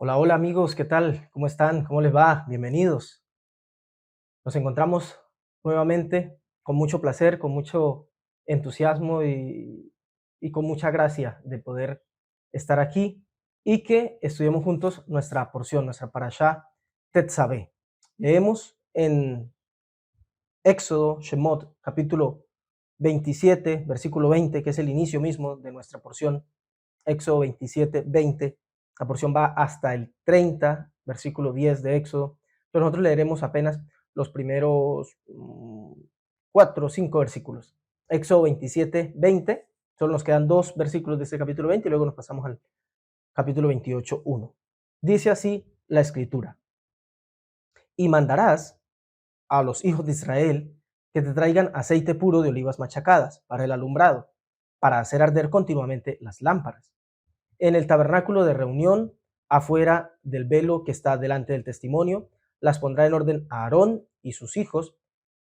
Hola, hola amigos, ¿qué tal? ¿Cómo están? ¿Cómo les va? Bienvenidos. Nos encontramos nuevamente con mucho placer, con mucho entusiasmo y con mucha gracia de poder estar aquí y que estudiemos juntos nuestra porción, nuestra parashá Tetzaveh. Leemos en Éxodo, Shemot, capítulo 27, versículo 20, que es el inicio mismo de nuestra porción. Éxodo 27, 20. La porción va hasta el 30, versículo 10 de Éxodo. Pero nosotros leeremos apenas los primeros 4 o 5 versículos. Éxodo 27, 20. Solo nos quedan 2 versículos de este capítulo 20 y luego nos pasamos al capítulo 28, 1. Dice así la escritura. Y mandarás a los hijos de Israel que te traigan aceite puro de olivas machacadas para el alumbrado, para hacer arder continuamente las lámparas. En el tabernáculo de reunión, afuera del velo que está delante del testimonio, las pondrá en orden a Aarón y sus hijos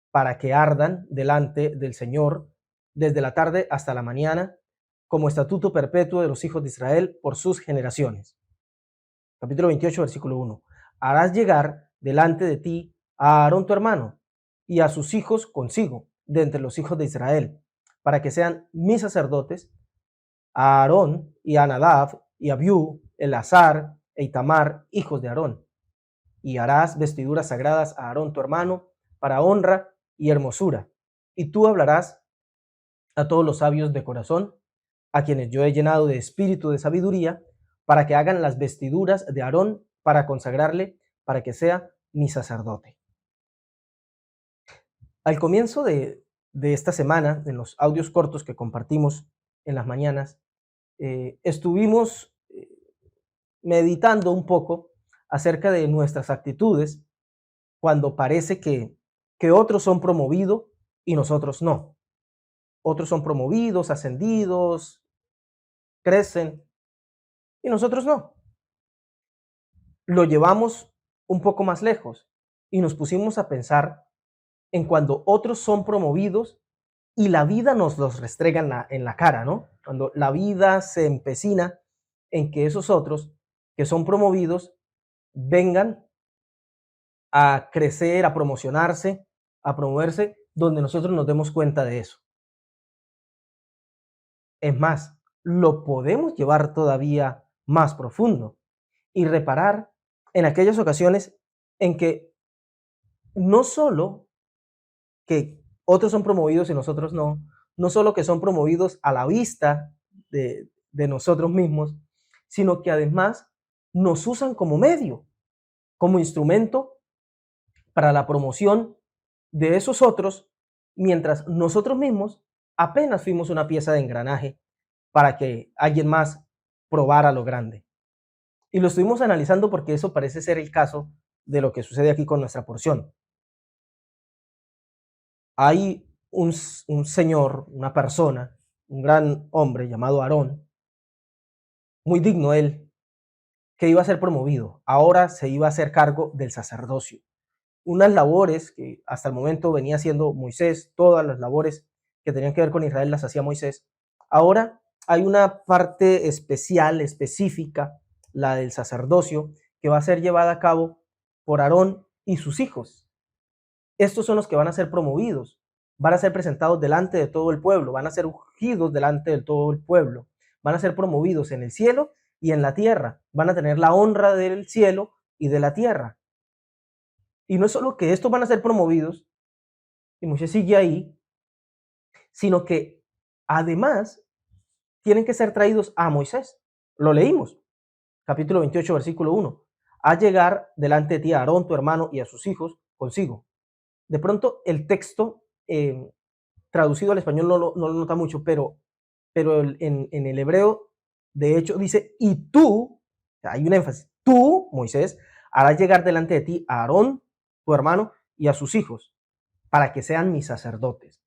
para que ardan delante del Señor desde la tarde hasta la mañana, como estatuto perpetuo de los hijos de Israel por sus generaciones. Capítulo 28, versículo 1. Harás llegar delante de ti a Aarón tu hermano y a sus hijos consigo, de entre los hijos de Israel, para que sean mis sacerdotes, a Aarón y a Nadab y a Abiú, Eleazar e Itamar, hijos de Aarón. Y harás vestiduras sagradas a Aarón tu hermano, para honra y hermosura. Y tú hablarás a todos los sabios de corazón, a quienes yo he llenado de espíritu de sabiduría, para que hagan las vestiduras de Aarón, para consagrarle, para que sea mi sacerdote. Al comienzo de esta semana, en los audios cortos que compartimos en las mañanas, estuvimos meditando un poco acerca de nuestras actitudes cuando parece que otros son promovidos y nosotros no. Otros son promovidos, ascendidos, crecen y nosotros no. Lo llevamos un poco más lejos y nos pusimos a pensar en cuando otros son promovidos y la vida nos los restrega en la cara, ¿no? Cuando la vida se empecina en que esos otros que son promovidos vengan a crecer, a promocionarse, a promoverse, donde nosotros nos demos cuenta de eso. Es más, lo podemos llevar todavía más profundo y reparar en aquellas ocasiones en que no solo que otros son promovidos y nosotros no, no solo que son promovidos a la vista de nosotros mismos, sino que además nos usan como medio, como instrumento para la promoción de esos otros, mientras nosotros mismos apenas fuimos una pieza de engranaje para que alguien más probara lo grande. Y lo estuvimos analizando porque eso parece ser el caso de lo que sucede aquí con nuestra porción. Hay un señor, una persona, un gran hombre llamado Aarón, muy digno él, que iba a ser promovido. Ahora se iba a hacer cargo del sacerdocio. Unas labores que hasta el momento venía haciendo Moisés, todas las labores que tenían que ver con Israel las hacía Moisés. Ahora hay una parte especial, específica, la del sacerdocio, que va a ser llevada a cabo por Aarón y sus hijos. Estos son los que van a ser promovidos, van a ser presentados delante de todo el pueblo, van a ser ungidos delante de todo el pueblo, van a ser promovidos en el cielo y en la tierra, van a tener la honra del cielo y de la tierra. Y no es solo que estos van a ser promovidos, y Moisés sigue ahí, sino que además tienen que ser traídos a Moisés. Lo leímos, capítulo 28, versículo 1. A llegar delante de ti a Aarón, tu hermano, y a sus hijos consigo. De pronto el texto traducido al español no lo nota mucho, pero en el hebreo, de hecho, dice, y tú, hay un énfasis, tú, Moisés, harás llegar delante de ti a Aarón, tu hermano, y a sus hijos, para que sean mis sacerdotes.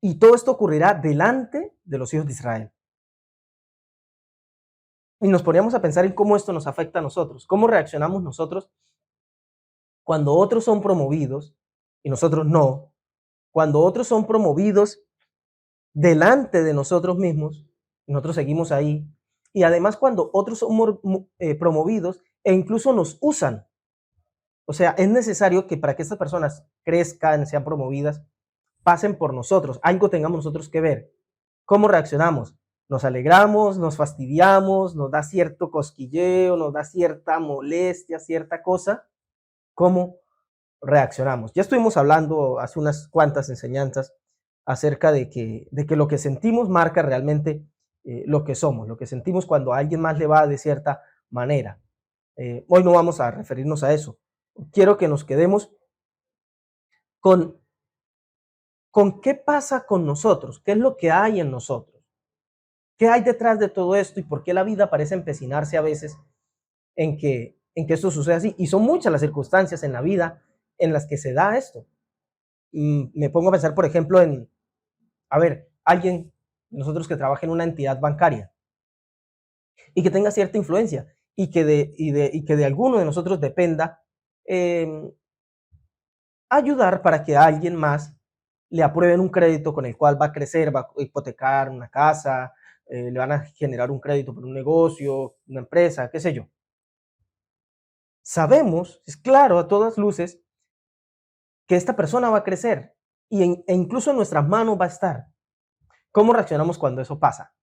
Y todo esto ocurrirá delante de los hijos de Israel. Y nos poníamos a pensar en cómo esto nos afecta a nosotros, cómo reaccionamos nosotros cuando otros son promovidos y nosotros no, cuando otros son promovidos delante de nosotros mismos, y nosotros seguimos ahí, y además cuando otros son promovidos e incluso nos usan. O sea, es necesario que para que estas personas crezcan, sean promovidas, pasen por nosotros, algo tengamos nosotros que ver. ¿Cómo reaccionamos? Nos alegramos, nos fastidiamos, nos da cierto cosquilleo, nos da cierta molestia, cierta cosa. ¿Cómo reaccionamos? Ya estuvimos hablando hace unas cuantas enseñanzas acerca de que lo que sentimos marca realmente lo que somos, lo que sentimos cuando a alguien más le va de cierta manera. Hoy no vamos a referirnos a eso. Quiero que nos quedemos con, con qué pasa con nosotros, qué es lo que hay en nosotros, qué hay detrás de todo esto y por qué la vida parece empecinarse a veces en que esto suceda así. Y son muchas las circunstancias en la vida en las que se da esto. Me pongo a pensar, por ejemplo, a ver, alguien, nosotros que trabaja en una entidad bancaria y que tenga cierta influencia y que de alguno de nosotros dependa eh, ayudar para que a alguien más le aprueben un crédito con el cual va a crecer, va a hipotecar una casa, le van a generar un crédito por un negocio, una empresa, qué sé yo. Sabemos, es claro a todas luces, que esta persona va a crecer e incluso en nuestras manos va a estar. ¿Cómo reaccionamos cuando eso pasa?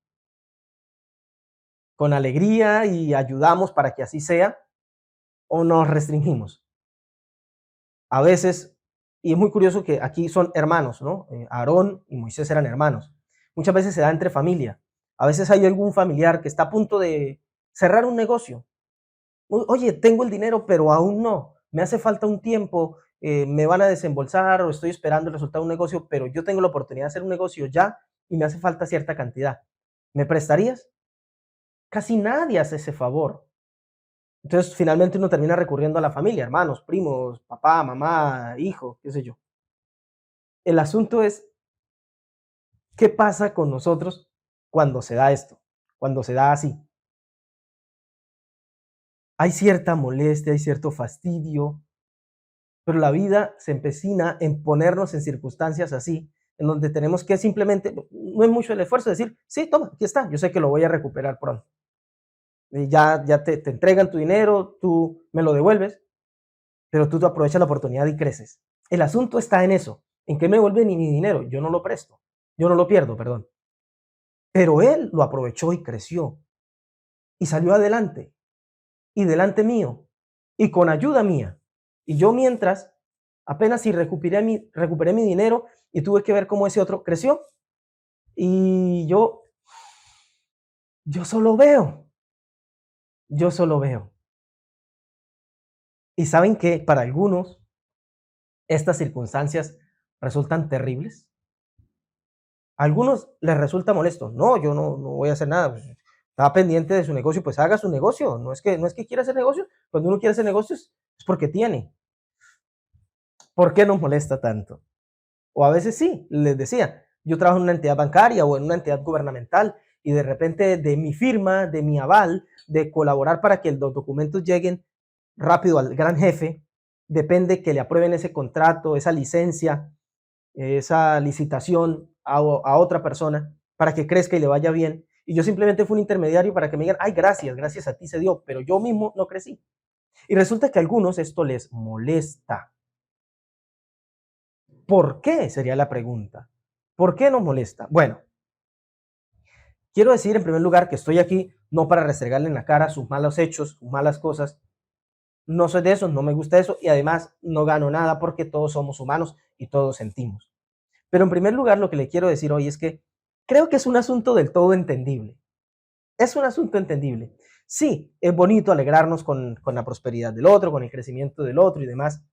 ¿Con alegría y ayudamos para que así sea o nos restringimos? A veces, y es muy curioso que aquí son hermanos, ¿no? Aarón y Moisés eran hermanos. Muchas veces se da entre familia. A veces hay algún familiar que está a punto de cerrar un negocio. Oye, tengo el dinero, pero aún no. Me hace falta un tiempo, me van a desembolsar o estoy esperando el resultado de un negocio, pero yo tengo la oportunidad de hacer un negocio ya y me hace falta cierta cantidad. ¿Me prestarías? Casi nadie hace ese favor. Entonces, finalmente uno termina recurriendo a la familia, hermanos, primos, papá, mamá, hijo, qué sé yo. El asunto es, ¿qué pasa con nosotros cuando se da esto? Cuando se da así. Hay cierta molestia, hay cierto fastidio, pero la vida se empecina en ponernos en circunstancias así, en donde tenemos que simplemente, no es mucho el esfuerzo, decir, sí, toma, aquí está, yo sé que lo voy a recuperar pronto. Y ya te entregan tu dinero, tú me lo devuelves, pero tú aprovechas la oportunidad y creces. El asunto está en eso, en que me vuelve mi dinero, yo no lo presto, yo no lo pierdo, perdón. Pero él lo aprovechó y creció y salió adelante y delante mío y con ayuda mía. Y yo mientras apenas si recuperé mi dinero y tuve que ver cómo ese otro creció y yo solo veo, yo solo veo. Y saben que para algunos estas circunstancias resultan terribles. A algunos les resulta molesto. No, yo no voy a hacer nada. Pues, estaba pendiente de su negocio, pues haga su negocio. No es que quiera hacer negocios. Cuando uno quiere hacer negocios es porque tiene. ¿Por qué nos molesta tanto? O a veces sí, les decía, yo trabajo en una entidad bancaria o en una entidad gubernamental y de repente de mi firma, de mi aval, de colaborar para que los documentos lleguen rápido al gran jefe, depende que le aprueben ese contrato, esa licencia, esa licitación a otra persona para que crezca y le vaya bien. Y yo simplemente fui un intermediario para que me digan, ay, gracias, gracias a ti se dio, pero yo mismo no crecí. Y resulta que a algunos esto les molesta. ¿Por qué? Sería la pregunta. ¿Por qué nos molesta? Bueno, quiero decir en primer lugar que estoy aquí no para restregarle en la cara sus malos hechos, sus malas cosas. No soy de eso, no me gusta eso y además no gano nada porque todos somos humanos y todos sentimos. Pero en primer lugar lo que le quiero decir hoy es que creo que es un asunto del todo entendible. Es un asunto entendible. Sí, es bonito alegrarnos con la prosperidad del otro, con el crecimiento del otro y demás,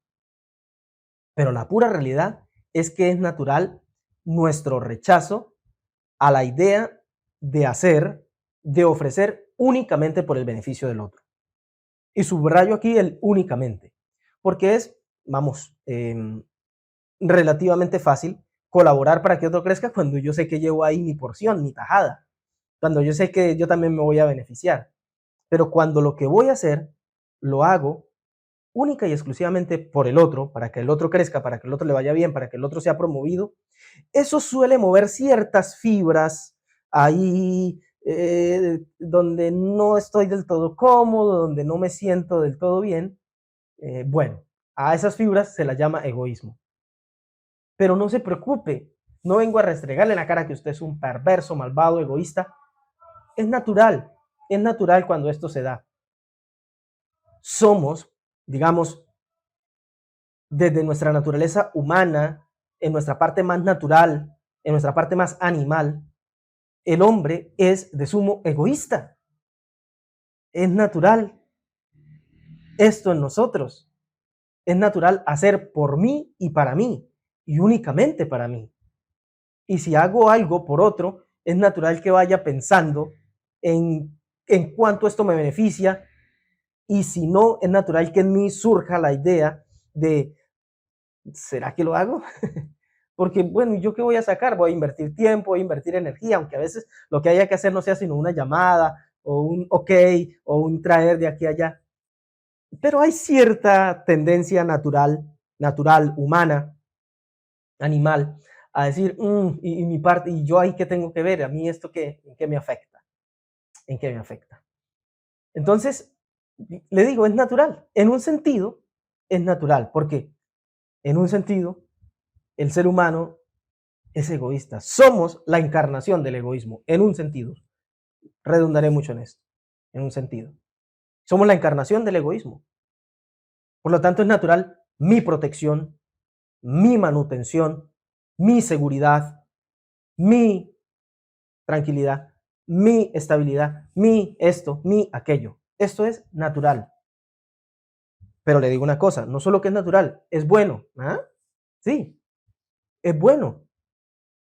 pero la pura realidad es que es natural nuestro rechazo a la idea de hacer, de ofrecer únicamente por el beneficio del otro. Y subrayo aquí el únicamente, porque es, vamos, relativamente fácil colaborar para que otro crezca cuando yo sé que llevo ahí mi porción, mi tajada, cuando yo sé que yo también me voy a beneficiar. Pero cuando lo que voy a hacer lo hago única y exclusivamente por el otro, para que el otro crezca, para que el otro le vaya bien, para que el otro sea promovido, eso suele mover ciertas fibras ahí donde no estoy del todo cómodo, donde no me siento del todo bien, bueno, a esas fibras se las llama egoísmo. Pero no se preocupe, no vengo a restregarle en la cara que usted es un perverso, malvado, egoísta. Es natural cuando esto se da. Somos, digamos, desde nuestra naturaleza humana, en nuestra parte más natural, en nuestra parte más animal, el hombre es de sumo egoísta. Es natural esto en nosotros. Es natural hacer por mí y para mí, y únicamente para mí. Y si hago algo por otro, es natural que vaya pensando en cuánto esto me beneficia, y si no, es natural que en mí surja la idea de, ¿será que lo hago? Porque, bueno, ¿yo qué voy a sacar? Voy a invertir tiempo, voy a invertir energía, aunque a veces lo que haya que hacer no sea sino una llamada, o un ok, o un traer de aquí a allá. Pero hay cierta tendencia natural, humana, animal, a decir, y mi parte, y yo ahí qué tengo que ver, a mí esto ¿en qué me afecta? ¿En qué me afecta? Entonces, le digo, es natural. En un sentido, es natural, porque en un sentido, el ser humano es egoísta. Somos la encarnación del egoísmo, en un sentido. Redundaré mucho en esto, en un sentido. Somos la encarnación del egoísmo. Por lo tanto, es natural mi protección, mi manutención, mi seguridad, mi tranquilidad, mi estabilidad, mi esto, mi aquello. Esto es natural. Pero le digo una cosa, no solo que es natural, es bueno. ¿Ah? Sí, es bueno.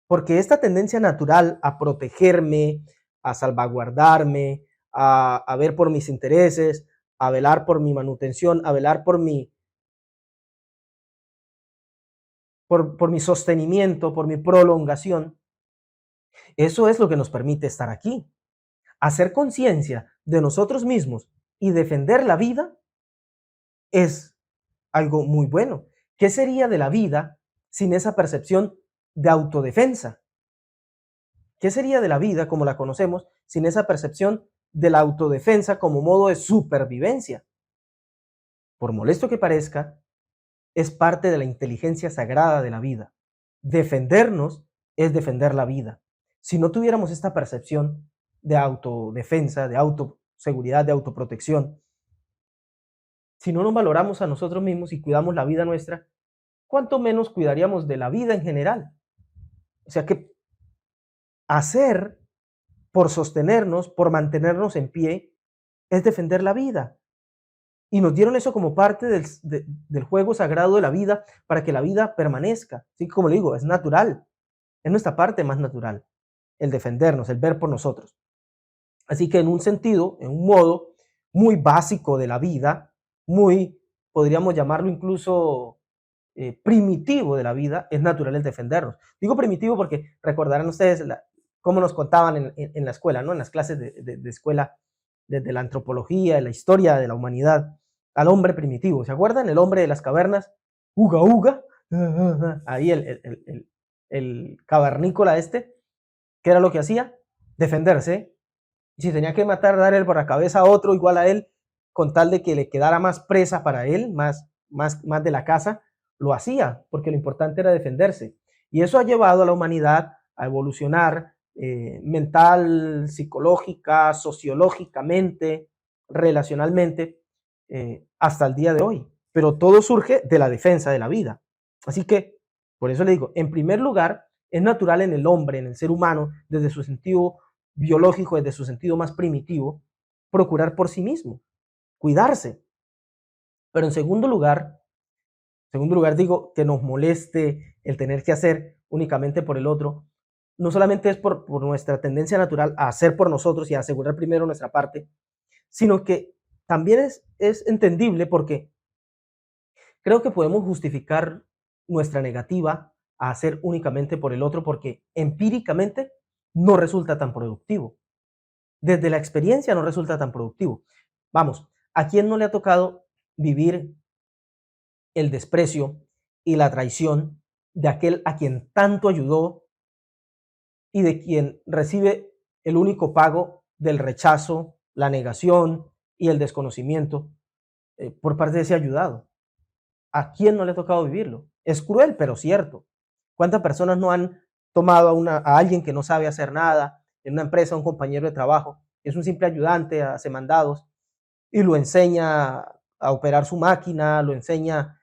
Porque esta tendencia natural a protegerme, a salvaguardarme, a ver por mis intereses, a velar por mi manutención, a velar por mi sostenimiento, por mi prolongación, eso es lo que nos permite estar aquí. Hacer conciencia de nosotros mismos y defender la vida es algo muy bueno. ¿Qué sería de la vida sin esa percepción de autodefensa? ¿Qué sería de la vida como la conocemos sin esa percepción de la autodefensa como modo de supervivencia? Por molesto que parezca, es parte de la inteligencia sagrada de la vida. Defendernos es defender la vida. Si no tuviéramos esta percepción de autodefensa, de autoseguridad, de autoprotección, si no nos valoramos a nosotros mismos y cuidamos la vida nuestra, ¿cuánto menos cuidaríamos de la vida en general? O sea que hacer por sostenernos, por mantenernos en pie, es defender la vida. Y nos dieron eso como parte del juego sagrado de la vida para que la vida permanezca. Así que, como le digo, es natural, es nuestra parte más natural, el defendernos, el ver por nosotros. Así que en un sentido, en un modo muy básico de la vida, muy, podríamos llamarlo incluso primitivo de la vida, es natural el defendernos. Digo primitivo porque recordarán ustedes cómo nos contaban en la escuela, ¿no? En las clases de escuela, desde la antropología, de la historia de la humanidad, al hombre primitivo. ¿Se acuerdan? El hombre de las cavernas, uga, uga, ahí el cavernícola este, ¿qué era lo que hacía? Defenderse. Y si tenía que matar, darle por la cabeza a otro igual a él, con tal de que le quedara más presa para él, más de la casa, lo hacía, porque lo importante era defenderse. Y eso ha llevado a la humanidad a evolucionar mental, psicológica, sociológicamente, relacionalmente, hasta el día de hoy. Pero todo surge de la defensa de la vida. Así que, por eso le digo, en primer lugar, es natural en el hombre, en el ser humano, desde su sentido biológico, desde su sentido más primitivo, procurar por sí mismo, cuidarse. Pero en segundo lugar digo que nos moleste el tener que hacer únicamente por el otro, no solamente es por nuestra tendencia natural a hacer por nosotros y a asegurar primero nuestra parte, sino que también es entendible porque creo que podemos justificar nuestra negativa a hacer únicamente por el otro porque empíricamente no resulta tan productivo. Desde la experiencia no resulta tan productivo. Vamos, ¿a quién no le ha tocado vivir el desprecio y la traición de aquel a quien tanto ayudó y de quien recibe el único pago del rechazo, la negación y el desconocimiento por parte de ese ayudado. ¿A quién no le ha tocado vivirlo? Es cruel, pero cierto. ¿Cuántas personas no han tomado a alguien que no sabe hacer nada en una empresa, un compañero de trabajo, que es un simple ayudante, hace mandados, y lo enseña a operar su máquina, lo enseña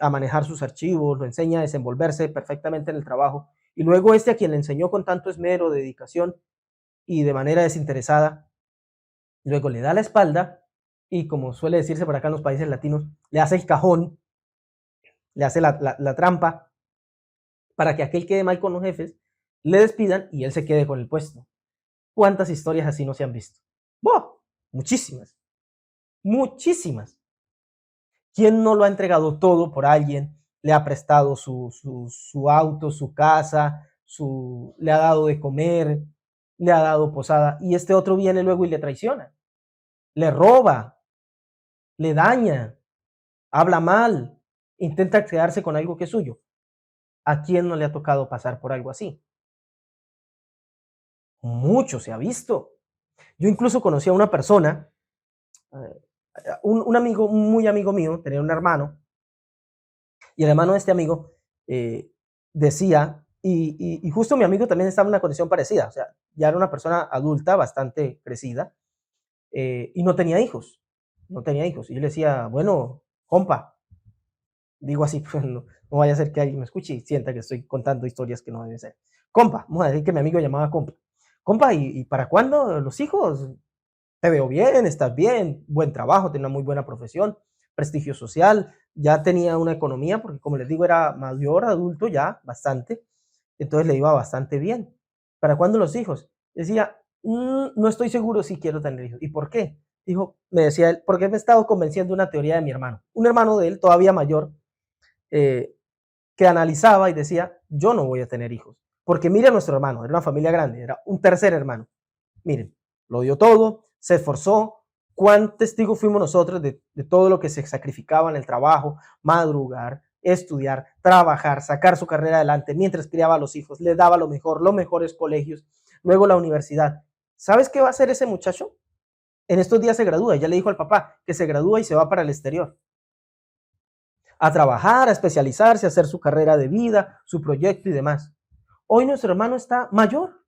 a manejar sus archivos, lo enseña a desenvolverse perfectamente en el trabajo, y luego a quien le enseñó con tanto esmero, dedicación y de manera desinteresada, luego le da la espalda y, como suele decirse por acá en los países latinos, le hace el cajón, le hace la trampa para que aquel quede mal con los jefes, le despidan y él se quede con el puesto. ¿Cuántas historias así no se han visto? ¡Buah! Muchísimas, muchísimas. ¿Quién no lo ha entregado todo por alguien? Le ha prestado su auto, su casa, le ha dado de comer, le ha dado posada, y este otro viene luego y le traiciona, le roba, le daña, habla mal, intenta quedarse con algo que es suyo. ¿A quién no le ha tocado pasar por algo así? Mucho se ha visto. Yo incluso conocí a una persona, un amigo, un muy amigo mío, tenía un hermano, y el hermano de este amigo decía, y justo mi amigo también estaba en una condición parecida, o sea, ya era una persona adulta, bastante crecida, y no tenía hijos, no tenía hijos. Y yo le decía, bueno, compa, digo así, pues no vaya a ser que alguien me escuche y sienta que estoy contando historias que no deben ser. Compa, vamos a decir que mi amigo llamaba compa. Compa, ¿y para cuándo los hijos? Te veo bien, estás bien, buen trabajo, tenía una muy buena profesión, prestigio social, ya tenía una economía, porque como les digo, era mayor, adulto ya, bastante, entonces le iba bastante bien. ¿Para cuándo los hijos? Decía, no estoy seguro si quiero tener hijos. ¿Y por qué? Dijo, me decía él, porque me he estado convenciendo una teoría de mi hermano, un hermano de él, todavía mayor, eh, que analizaba y decía, yo no voy a tener hijos, porque mire a nuestro hermano, era una familia grande, era un tercer hermano. Miren, lo dio todo, se esforzó. ¿Cuán testigos fuimos nosotros de todo lo que se sacrificaba en el trabajo, madrugar, estudiar, trabajar, sacar su carrera adelante mientras criaba a los hijos, le daba lo mejor, los mejores colegios, luego la universidad? ¿Sabes qué va a hacer ese muchacho? En estos días se gradúa, ya le dijo al papá que se gradúa y se va para el exterior a trabajar, a especializarse, a hacer su carrera de vida, su proyecto y demás. Hoy nuestro hermano está mayor,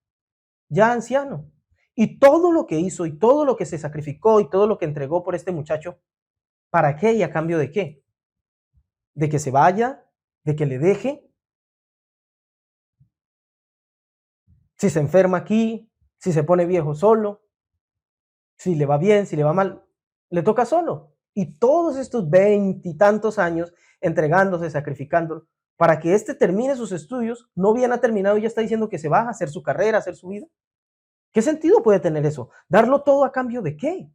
ya anciano, y todo lo que hizo y todo lo que se sacrificó y todo lo que entregó por este muchacho, ¿para qué y a cambio de qué? ¿De que se vaya? ¿De que le deje? Si se enferma aquí, si se pone viejo solo, si le va bien, si le va mal, le toca solo. Y todos estos veintitantos años entregándose, sacrificándolo, para que éste termine sus estudios, no bien ha terminado y ya está diciendo que se va a hacer su carrera, a hacer su vida. ¿Qué sentido puede tener eso? ¿Darlo todo a cambio de qué?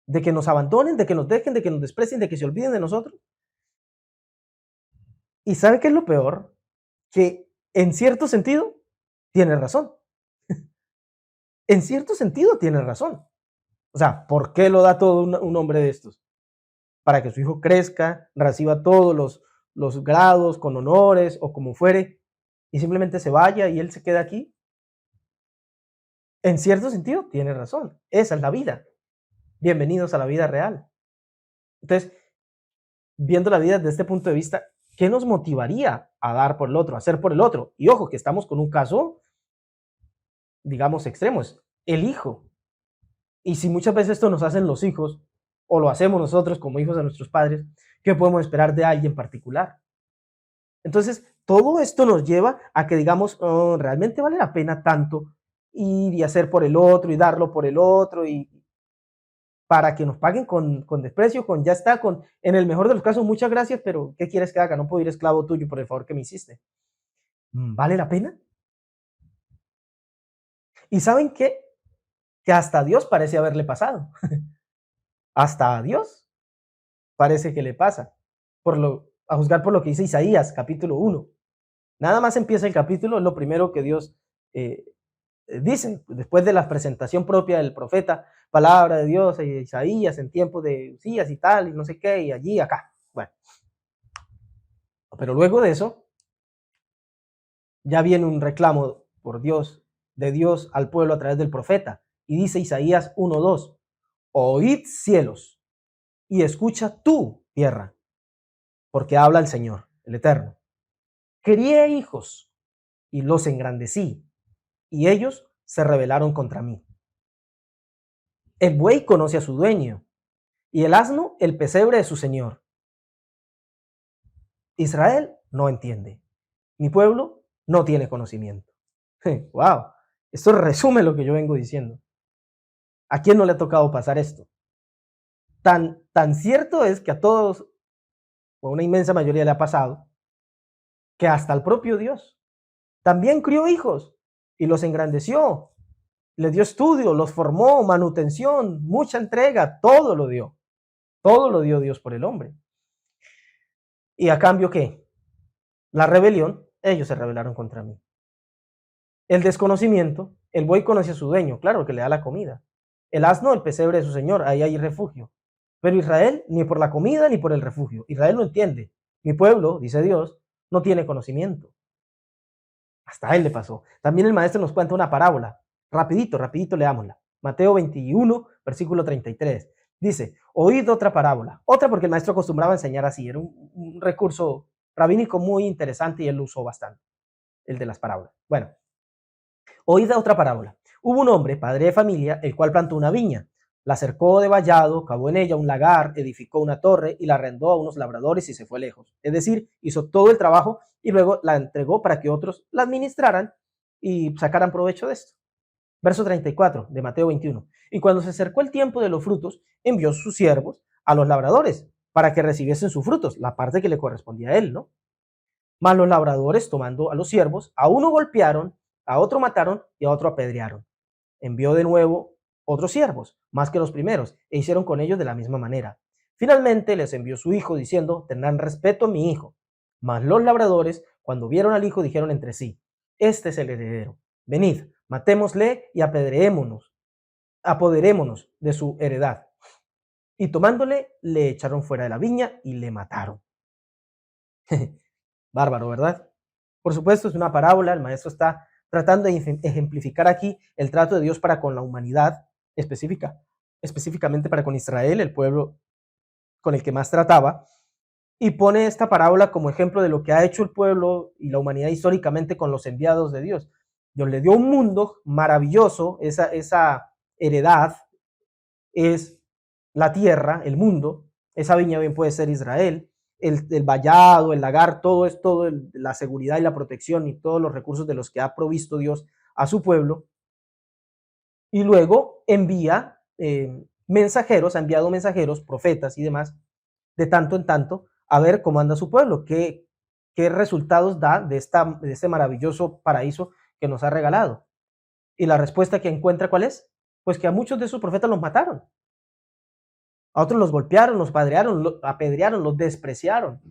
¿De que nos abandonen, de que nos dejen, de que nos desprecien, de que se olviden de nosotros? ¿Y sabe qué es lo peor? Que en cierto sentido tiene razón. En cierto sentido tiene razón. O sea, ¿por qué lo da todo un hombre de estos? Para que su hijo crezca, reciba todos los grados con honores o como fuere, y simplemente se vaya y él se queda aquí. En cierto sentido tiene razón. Esa es la vida. Bienvenidos a la vida real. Entonces, viendo la vida desde este punto de vista, ¿qué nos motivaría a dar por el otro, a hacer por el otro? Y ojo, que estamos con un caso, digamos, extremo, es el hijo. Y si muchas veces esto nos hacen los hijos, o lo hacemos nosotros como hijos de nuestros padres, ¿qué podemos esperar de alguien particular? Entonces, todo esto nos lleva a que digamos, oh, ¿realmente vale la pena tanto ir y hacer por el otro y darlo por el otro y para que nos paguen con desprecio, con ya está, en el mejor de los casos, muchas gracias, pero ¿qué quieres que haga? No puedo ir esclavo tuyo por el favor que me hiciste. ¿Vale la pena? ¿Y saben qué? Que hasta a Dios parece haberle pasado. Hasta a Dios parece que le pasa. A juzgar por lo que dice Isaías, capítulo 1. Nada más empieza el capítulo, lo primero que Dios eh, dice, después de la presentación propia del profeta, palabra de Dios, Isaías en tiempo de Usías y tal, y no sé qué, y allí, acá. Bueno, pero luego de eso, ya viene un reclamo por Dios de Dios al pueblo a través del profeta. Y dice Isaías 1:2, oíd cielos y escucha tú, tierra, porque habla el Señor, el Eterno. Crié hijos y los engrandecí, y ellos se rebelaron contra mí. El buey conoce a su dueño, y el asno el pesebre de su señor. Israel no entiende. Mi pueblo no tiene conocimiento. ¡Wow! Esto resume lo que yo vengo diciendo. ¿A quién no le ha tocado pasar esto? Tan cierto es que a todos, o a una inmensa mayoría le ha pasado, que hasta el propio Dios también crió hijos y los engrandeció, les dio estudio, los formó, manutención, mucha entrega, todo lo dio. Todo lo dio Dios por el hombre. ¿Y a cambio qué? La rebelión, ellos se rebelaron contra mí. El desconocimiento, el buey conoce a su dueño, claro que le da la comida. El asno, el pesebre de su señor, ahí hay refugio. Pero Israel, ni por la comida ni por el refugio. Israel no entiende. Mi pueblo, dice Dios, no tiene conocimiento. Hasta a él le pasó. También el maestro nos cuenta una parábola. Rapidito leámosla. Mateo 21, versículo 33. Dice, oíd otra parábola. Otra porque el maestro acostumbraba a enseñar así. Era un recurso rabínico muy interesante y él lo usó bastante. El de las parábolas. Bueno, oíd otra parábola. Hubo un hombre, padre de familia, el cual plantó una viña. La cercó de vallado, cavó en ella un lagar, edificó una torre y la arrendó a unos labradores y se fue lejos. Es decir, hizo todo el trabajo y luego la entregó para que otros la administraran y sacaran provecho de esto. Verso 34 de Mateo 21. Y cuando se acercó el tiempo de los frutos, envió sus siervos a los labradores para que recibiesen sus frutos, la parte que le correspondía a él, ¿no? Mas los labradores, tomando a los siervos, a uno golpearon, a otro mataron y a otro apedrearon. Envió de nuevo otros siervos, más que los primeros, e hicieron con ellos de la misma manera. Finalmente les envió su hijo, diciendo, tendrán respeto a mi hijo. Mas los labradores, cuando vieron al hijo, dijeron entre sí, este es el heredero. Venid, matémosle y apoderémonos de su heredad. Y tomándole, le echaron fuera de la viña y le mataron. Bárbaro, ¿verdad? Por supuesto, es una parábola, el maestro está tratando de ejemplificar aquí el trato de Dios para con la humanidad, específicamente para con Israel, el pueblo con el que más trataba, y pone esta parábola como ejemplo de lo que ha hecho el pueblo y la humanidad históricamente con los enviados de Dios. Dios le dio un mundo maravilloso, esa heredad es la tierra, el mundo, esa viña bien puede ser Israel, el vallado, el lagar, todo es todo, la seguridad y la protección y todos los recursos de los que ha provisto Dios a su pueblo. Y luego envía mensajeros, ha enviado mensajeros, profetas y demás, de tanto en tanto, a ver cómo anda su pueblo, qué resultados da de este maravilloso paraíso que nos ha regalado. Y la respuesta que encuentra, ¿cuál es? Pues que a muchos de esos profetas los mataron. A otros los golpearon, los apedrearon, los despreciaron.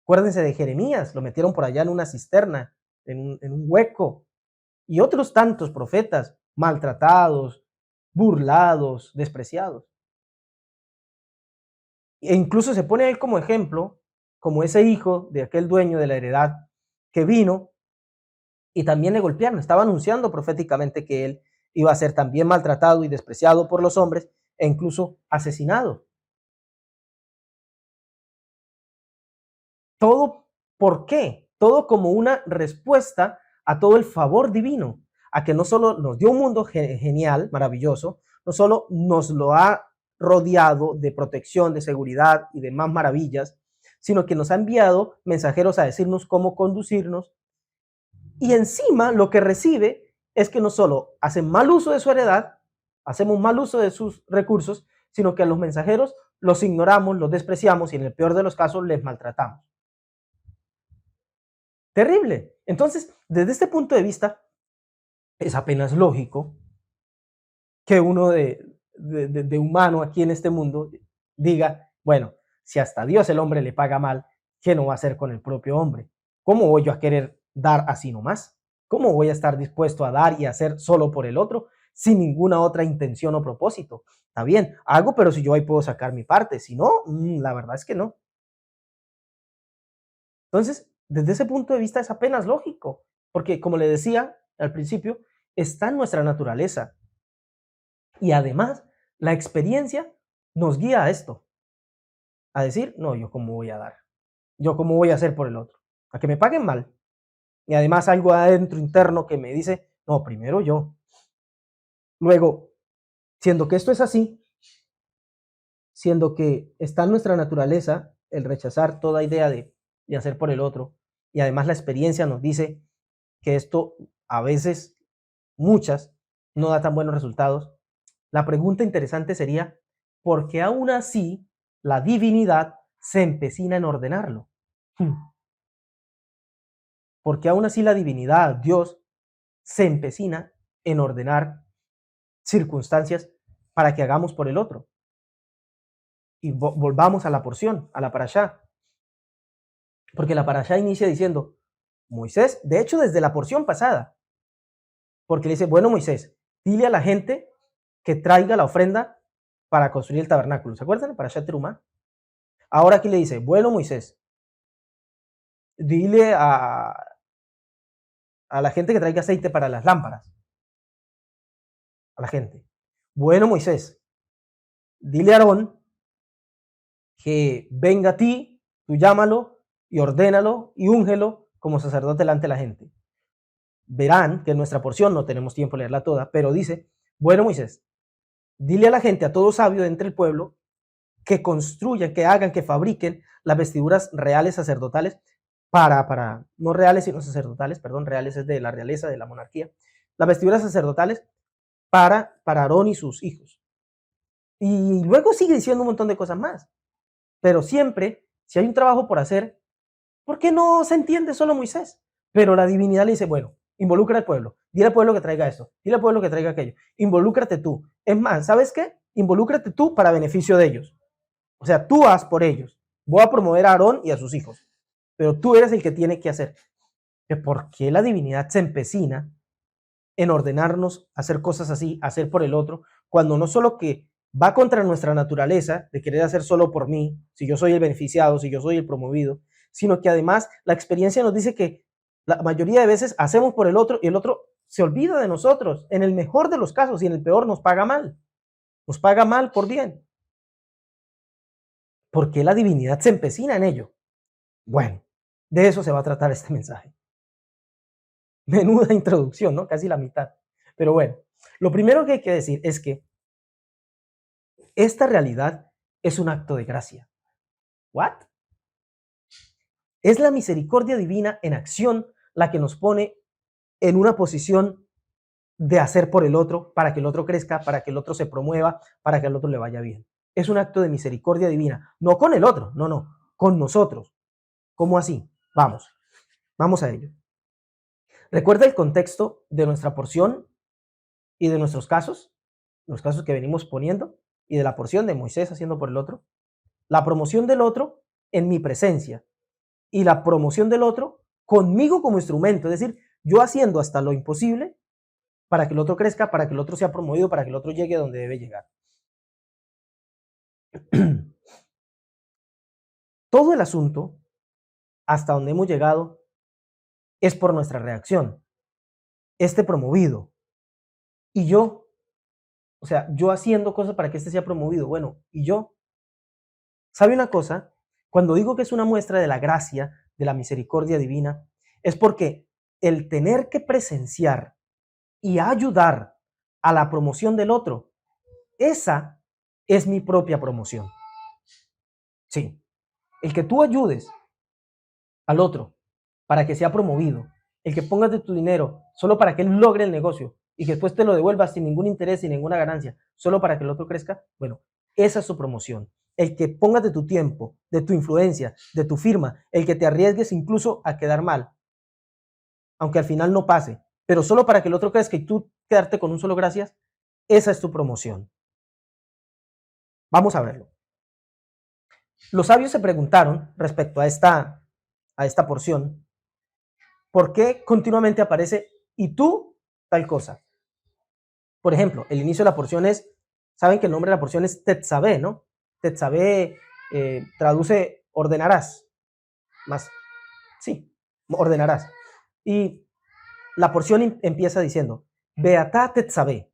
Acuérdense de Jeremías, lo metieron por allá en una cisterna, en un hueco. Y otros tantos profetas maltratados, burlados, despreciados. E incluso se pone a él como ejemplo, como ese hijo de aquel dueño de la heredad que vino y también le golpearon. Estaba anunciando proféticamente que él iba a ser también maltratado y despreciado por los hombres e incluso asesinado. Todo, ¿por qué? Todo como una respuesta a todo el favor divino, a que no solo nos dio un mundo genial, maravilloso, no solo nos lo ha rodeado de protección, de seguridad y de más maravillas, sino que nos ha enviado mensajeros a decirnos cómo conducirnos. Y encima lo que recibe es que no solo hacen mal uso de su heredad, hacemos mal uso de sus recursos, sino que a los mensajeros los ignoramos, los despreciamos y en el peor de los casos les maltratamos. Terrible. Entonces, desde este punto de vista, es apenas lógico que uno de humano aquí en este mundo diga, bueno, si hasta Dios el hombre le paga mal, ¿qué no va a hacer con el propio hombre? ¿Cómo voy yo a querer dar así nomás? ¿Cómo voy a estar dispuesto a dar y hacer solo por el otro sin ninguna otra intención o propósito? Está bien, hago, pero si yo ahí puedo sacar mi parte, si no, la verdad es que no. Entonces, desde ese punto de vista es apenas lógico, porque como le decía, al principio, está en nuestra naturaleza. Y además, la experiencia nos guía a esto, a decir, no, yo cómo voy a dar, yo cómo voy a hacer por el otro, a que me paguen mal. Y además algo adentro interno que me dice, no, primero yo. Luego, siendo que esto es así, siendo que está en nuestra naturaleza el rechazar toda idea de hacer por el otro, y además la experiencia nos dice que esto a veces, muchas, no da tan buenos resultados, la pregunta interesante sería, ¿por qué aún así la divinidad se empecina en ordenarlo? ¿Por qué aún así la divinidad, Dios, se empecina en ordenar circunstancias para que hagamos por el otro? Y volvamos a la porción, a la parashá. Porque la parashá inicia diciendo, Moisés, de hecho desde la porción pasada, porque le dice, bueno Moisés, dile a la gente que traiga la ofrenda para construir el tabernáculo. ¿Se acuerdan de parashá Terumá? Ahora aquí le dice, bueno Moisés, dile a la gente que traiga aceite para las lámparas. A la gente. Bueno Moisés, dile a Aarón que venga a ti, tú llámalo y ordénalo y úngelo como sacerdote delante de la gente. Verán que en nuestra porción, no tenemos tiempo de leerla toda, pero dice, bueno Moisés, dile a la gente, a todo sabio de entre el pueblo, que construyan, que hagan, que fabriquen las vestiduras reales sacerdotales no reales sino sacerdotales, perdón, reales es de la realeza, de la monarquía, las vestiduras sacerdotales para Aarón y sus hijos. Y luego sigue diciendo un montón de cosas más, pero siempre, si hay un trabajo por hacer, ¿por qué no se entiende solo Moisés? Pero la divinidad le dice, bueno, involucra al pueblo, dile al pueblo que traiga esto, dile al pueblo que traiga aquello, involúcrate tú. Es más, ¿sabes qué? Involúcrate tú para beneficio de ellos. O sea, tú haz por ellos. Voy a promover a Aarón y a sus hijos, pero tú eres el que tiene que hacer. ¿Por qué la divinidad se empecina en ordenarnos hacer cosas así, hacer por el otro, cuando no solo que va contra nuestra naturaleza de querer hacer solo por mí, si yo soy el beneficiado, si yo soy el promovido, sino que además la experiencia nos dice que la mayoría de veces hacemos por el otro y el otro se olvida de nosotros, en el mejor de los casos y en el peor nos paga mal por bien. ¿Por qué la divinidad se empecina en ello? Bueno, de eso se va a tratar este mensaje. Menuda introducción, ¿no? Casi la mitad. Pero bueno, lo primero que hay que decir es que esta realidad es un acto de gracia. ¿What? Es la misericordia divina en acción la que nos pone en una posición de hacer por el otro, para que el otro crezca, para que el otro se promueva, para que al otro le vaya bien. Es un acto de misericordia divina, no con el otro, no, con nosotros. ¿Cómo así? Vamos a ello. Recuerda el contexto de nuestra porción y de nuestros casos, los casos que venimos poniendo, y de la porción de Moisés haciendo por el otro. La promoción del otro en mi presencia y la promoción del otro conmigo como instrumento, es decir, yo haciendo hasta lo imposible para que el otro crezca, para que el otro sea promovido, para que el otro llegue a donde debe llegar. Todo el asunto, hasta donde hemos llegado, es por nuestra reacción. Este promovido y yo, o sea, yo haciendo cosas para que este sea promovido, bueno, y yo, ¿sabe una cosa? Cuando digo que es una muestra de la gracia, de la misericordia divina, es porque el tener que presenciar y ayudar a la promoción del otro, esa es mi propia promoción. Sí, el que tú ayudes al otro para que sea promovido, el que pongas de tu dinero solo para que él logre el negocio y que después te lo devuelvas sin ningún interés, sin ninguna ganancia, solo para que el otro crezca, bueno, esa es su promoción. El que pongas de tu tiempo, de tu influencia, de tu firma, el que te arriesgues incluso a quedar mal, aunque al final no pase, pero solo para que el otro crezca y tú quedarte con un solo gracias, esa es tu promoción. Vamos a verlo. Los sabios se preguntaron respecto a esta porción, ¿por qué continuamente aparece y tú tal cosa? Por ejemplo, el inicio de la porción es, saben que el nombre de la porción es Tetzabé, ¿no? Tetzabé traduce ordenarás, más, sí, ordenarás. Y la porción empieza diciendo, Beatá Tetzabé.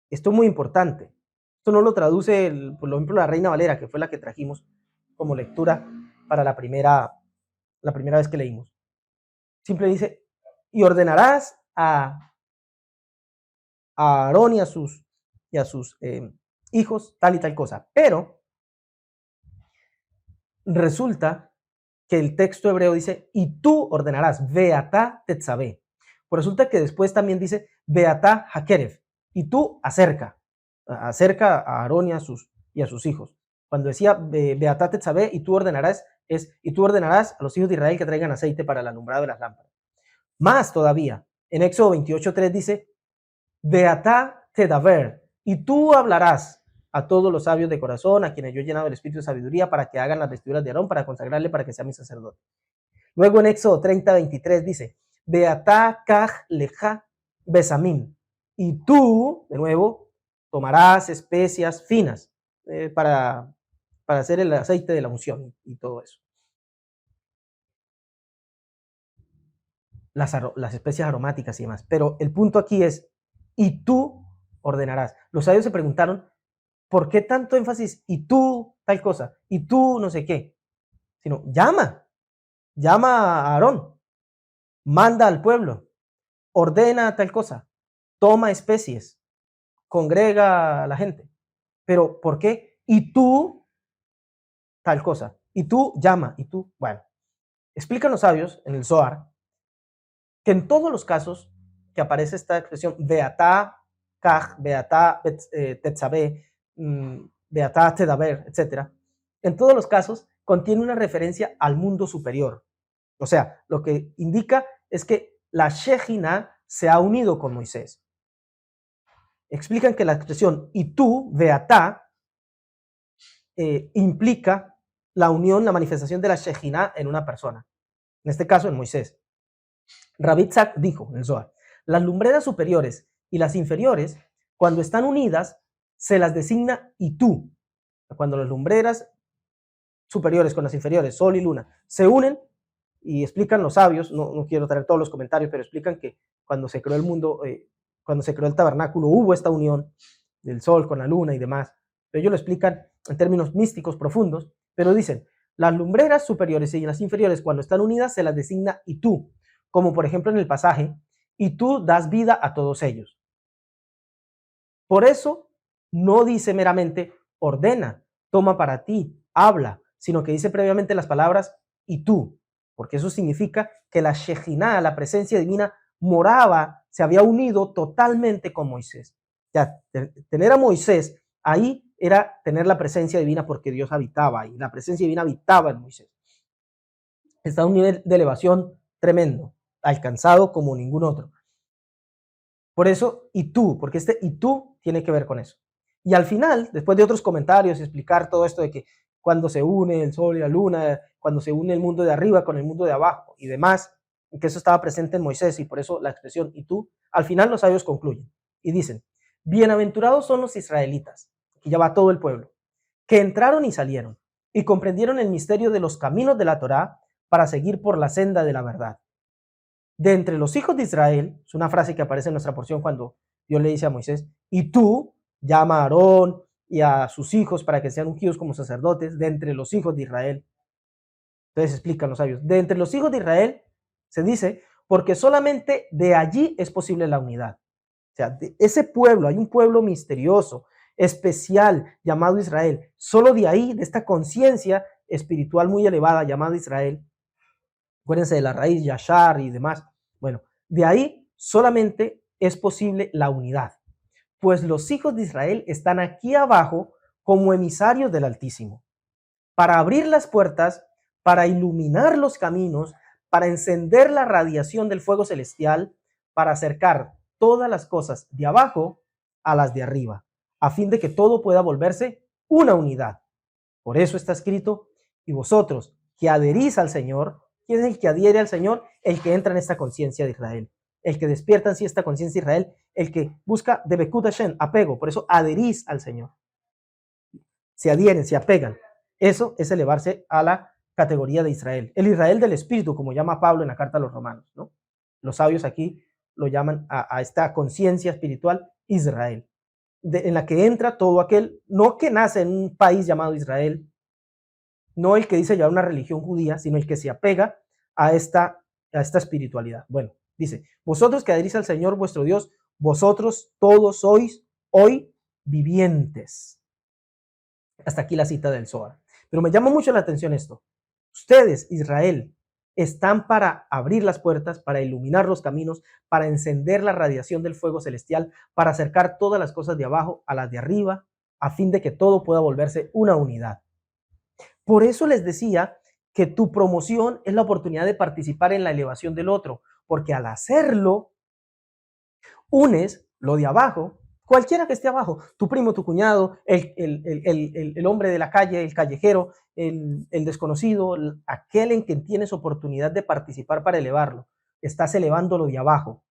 Esto es muy importante. Esto no lo traduce, por ejemplo, la Reina Valera, que fue la que trajimos como lectura para la primera vez que leímos. Simple dice, y ordenarás a Aarón y a sus hijos tal y tal cosa. Pero resulta que el texto hebreo dice, y tú ordenarás, Beatá Tetzabé. Pues resulta que después también dice, Beatá Hakerev, y tú acerca a Aarón y a sus hijos. Cuando decía Beatá Tetzabé, y tú ordenarás, y tú ordenarás a los hijos de Israel que traigan aceite para el alumbrado de las lámparas. Más todavía, en Éxodo 28:3 dice, Beatá Tedaber, y tú hablarás a todos los sabios de corazón, a quienes yo he llenado el espíritu de sabiduría, para que hagan las vestiduras de Aarón, para consagrarle, para que sea mi sacerdote. Luego en Éxodo 30:23 dice, Beatá Kaj Leja Besamim, y tú, de nuevo, tomarás especias finas para hacer el aceite de la unción y todo eso. Las especias aromáticas y demás. Pero el punto aquí es, y tú ordenarás. Los sabios se preguntaron, ¿por qué tanto énfasis? Y tú tal cosa, y tú no sé qué. Sino, llama a Aarón, manda al pueblo, ordena tal cosa, toma especies, congrega a la gente. Pero, ¿por qué? Y tú tal cosa, y tú llama, y tú, bueno. Explican los sabios en el Zohar que en todos los casos que aparece esta expresión Beatá Kaj, Beatá Tetzabé, Beatá Tedaber, etc., en todos los casos contiene una referencia al mundo superior. O sea, lo que indica es que la Shejina se ha unido con Moisés. Explican que la expresión y tú, Beatá, implica la unión, la manifestación de la Shejina en una persona. En este caso, en Moisés. Rabbi Tzak dijo en el Zohar, las lumbreras superiores y las inferiores, cuando están unidas, se las designa y tú. Cuando las lumbreras superiores con las inferiores, sol y luna, se unen, y explican los sabios, no quiero traer todos los comentarios, pero explican que cuando se creó el mundo, cuando se creó el tabernáculo, hubo esta unión del sol con la luna y demás. Pero ellos lo explican en términos místicos profundos, pero dicen, las lumbreras superiores y las inferiores, cuando están unidas, se las designa y tú, como por ejemplo en el pasaje, y tú das vida a todos ellos. Por eso no dice meramente ordena, toma para ti, habla, sino que dice previamente las palabras y tú, porque eso significa que la Shejinah, la presencia divina, moraba, se había unido totalmente con Moisés. Ya, tener a Moisés ahí era tener la presencia divina porque Dios habitaba ahí, la presencia divina habitaba en Moisés. Está a un nivel de elevación tremendo, alcanzado como ningún otro. Por eso, y tú, porque este y tú tiene que ver con eso. Y al final, después de otros comentarios, explicar todo esto de que cuando se une el sol y la luna, cuando se une el mundo de arriba con el mundo de abajo y demás, que eso estaba presente en Moisés y por eso la expresión y tú, al final los sabios concluyen y dicen, bienaventurados son los israelitas, y ya va todo el pueblo, que entraron y salieron y comprendieron el misterio de los caminos de la Torá para seguir por la senda de la verdad. De entre los hijos de Israel, es una frase que aparece en nuestra porción cuando Dios le dice a Moisés, y tú llama a Aarón y a sus hijos para que sean ungidos como sacerdotes, de entre los hijos de Israel. Entonces explican los sabios, de entre los hijos de Israel se dice, porque solamente de allí es posible la unidad. O sea, de ese pueblo, hay un pueblo misterioso, especial, llamado Israel. Solo de ahí, de esta conciencia espiritual muy elevada llamada Israel, acuérdense de la raíz Yashar y demás. Bueno, de ahí solamente es posible la unidad, pues los hijos de Israel están aquí abajo como emisarios del Altísimo, para abrir las puertas, para iluminar los caminos, para encender la radiación del fuego celestial, para acercar todas las cosas de abajo a las de arriba, a fin de que todo pueda volverse una unidad. Por eso está escrito, y vosotros que adherís al Señor. ¿Quién es el que adhiere al Señor? El que entra en esta conciencia de Israel, el que despierta en sí esta conciencia de Israel, el que busca de Bekut Hashem, apego, por eso adherís al Señor. Se adhieren, se apegan. Eso es elevarse a la categoría de Israel. El Israel del Espíritu, como llama Pablo en la carta a los Romanos, ¿no? Los sabios aquí lo llaman a esta conciencia espiritual Israel, en la que entra todo aquel, no que nace en un país llamado Israel, no el que dice llevar una religión judía, sino el que se apega a esta espiritualidad. Bueno, dice, vosotros que adherís al Señor vuestro Dios, vosotros todos sois hoy vivientes. Hasta aquí la cita del Zohar. Pero me llama mucho la atención esto. Ustedes, Israel, están para abrir las puertas, para iluminar los caminos, para encender la radiación del fuego celestial, para acercar todas las cosas de abajo a las de arriba, a fin de que todo pueda volverse una unidad. Por eso les decía que tu promoción es la oportunidad de participar en la elevación del otro, porque al hacerlo, unes lo de abajo, cualquiera que esté abajo, tu primo, tu cuñado, el hombre de la calle, el callejero, el desconocido, aquel en quien tienes oportunidad de participar para elevarlo. Estás elevándolo de abajo.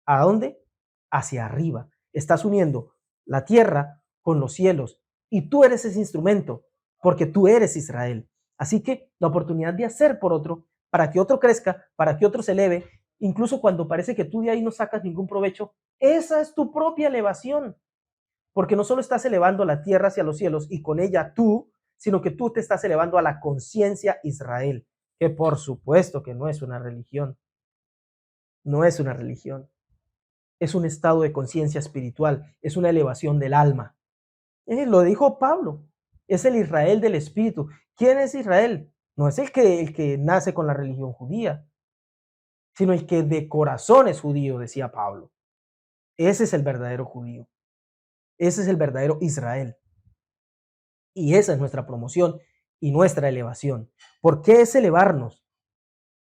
¿A dónde? Hacia arriba. Estás uniendo la tierra con los cielos y tú eres ese instrumento porque tú eres Israel. Así que la oportunidad de hacer por otro, para que otro crezca, para que otro se eleve, incluso cuando parece que tú de ahí no sacas ningún provecho, esa es tu propia elevación, porque no solo estás elevando la tierra hacia los cielos y con ella tú, sino que tú te estás elevando a la conciencia Israel, que por supuesto que no es una religión, no es una religión, es un estado de conciencia espiritual, es una elevación del alma. Lo dijo Pablo, es el Israel del Espíritu. ¿Quién es Israel? No es el que nace con la religión judía, sino el que de corazón es judío, decía Pablo. Ese es el verdadero judío. Ese es el verdadero Israel. Y esa es nuestra promoción y nuestra elevación. ¿Por qué es elevarnos?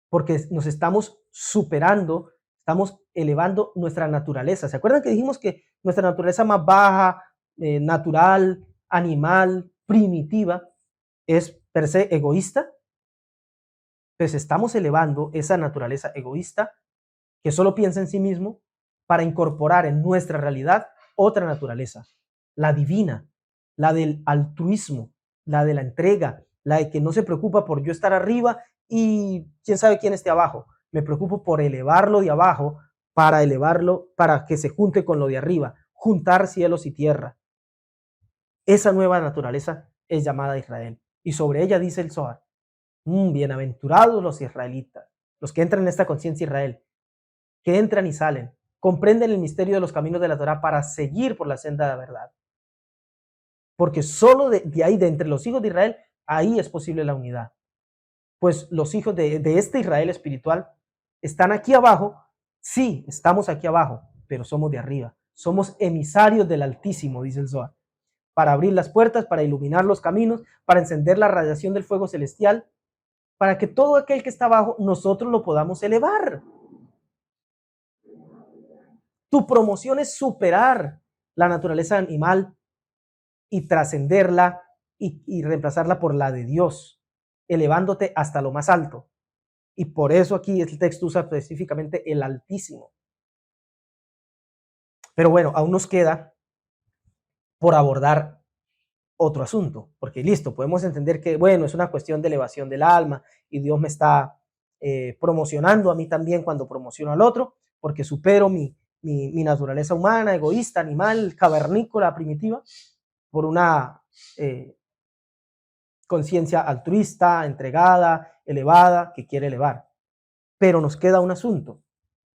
Porque nos estamos superando, estamos elevando nuestra naturaleza. ¿Se acuerdan que dijimos que nuestra naturaleza más baja, natural, animal, primitiva, es per se egoísta? Pues estamos elevando esa naturaleza egoísta que solo piensa en sí mismo para incorporar en nuestra realidad otra naturaleza, la divina, la del altruismo, la de la entrega, la de que no se preocupa por yo estar arriba y quién sabe quién esté abajo. Me preocupo por elevarlo de abajo para elevarlo, para que se junte con lo de arriba, juntar cielos y tierra. Esa nueva naturaleza es llamada Israel. Y sobre ella dice el Zohar, bienaventurados los israelitas, los que entran en esta conciencia Israel, que entran y salen, comprenden el misterio de los caminos de la Torá para seguir por la senda de la verdad. Porque solo de ahí, de entre los hijos de Israel, ahí es posible la unidad. Pues los hijos de este Israel espiritual están aquí abajo. Sí, estamos aquí abajo, pero somos de arriba. Somos emisarios del Altísimo, dice el Zohar, para abrir las puertas, para iluminar los caminos, para encender la radiación del fuego celestial, para que todo aquel que está abajo, nosotros lo podamos elevar. Tu promoción es superar la naturaleza animal y trascenderla y reemplazarla por la de Dios, elevándote hasta lo más alto. Y por eso aquí el texto usa específicamente el Altísimo. Pero bueno, aún nos queda por abordar otro asunto, porque listo, podemos entender que, bueno, es una cuestión de elevación del alma y Dios me está promocionando a mí también cuando promociono al otro, porque supero mi naturaleza humana, egoísta, animal, cavernícola, primitiva, por una conciencia altruista, entregada, elevada, que quiere elevar. Pero nos queda un asunto,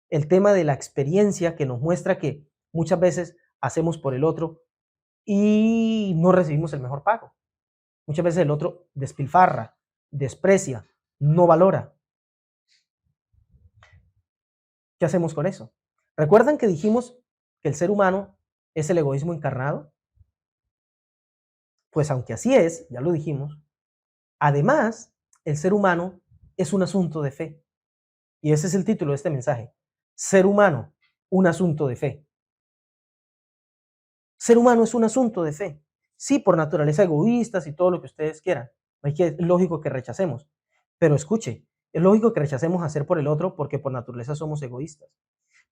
el tema de la experiencia que nos muestra que muchas veces hacemos por el otro y no recibimos el mejor pago. Muchas veces el otro despilfarra, desprecia, no valora. ¿Qué hacemos con eso? ¿Recuerdan que dijimos que el ser humano es el egoísmo encarnado? Pues aunque así es, ya lo dijimos, además, el ser humano es un asunto de fe. Y ese es el título de este mensaje. Ser humano, un asunto de fe. Ser humano es un asunto de fe. Sí, por naturaleza egoístas y todo lo que ustedes quieran. Es lógico que rechacemos. Pero escuche, es lógico que rechacemos hacer por el otro porque por naturaleza somos egoístas.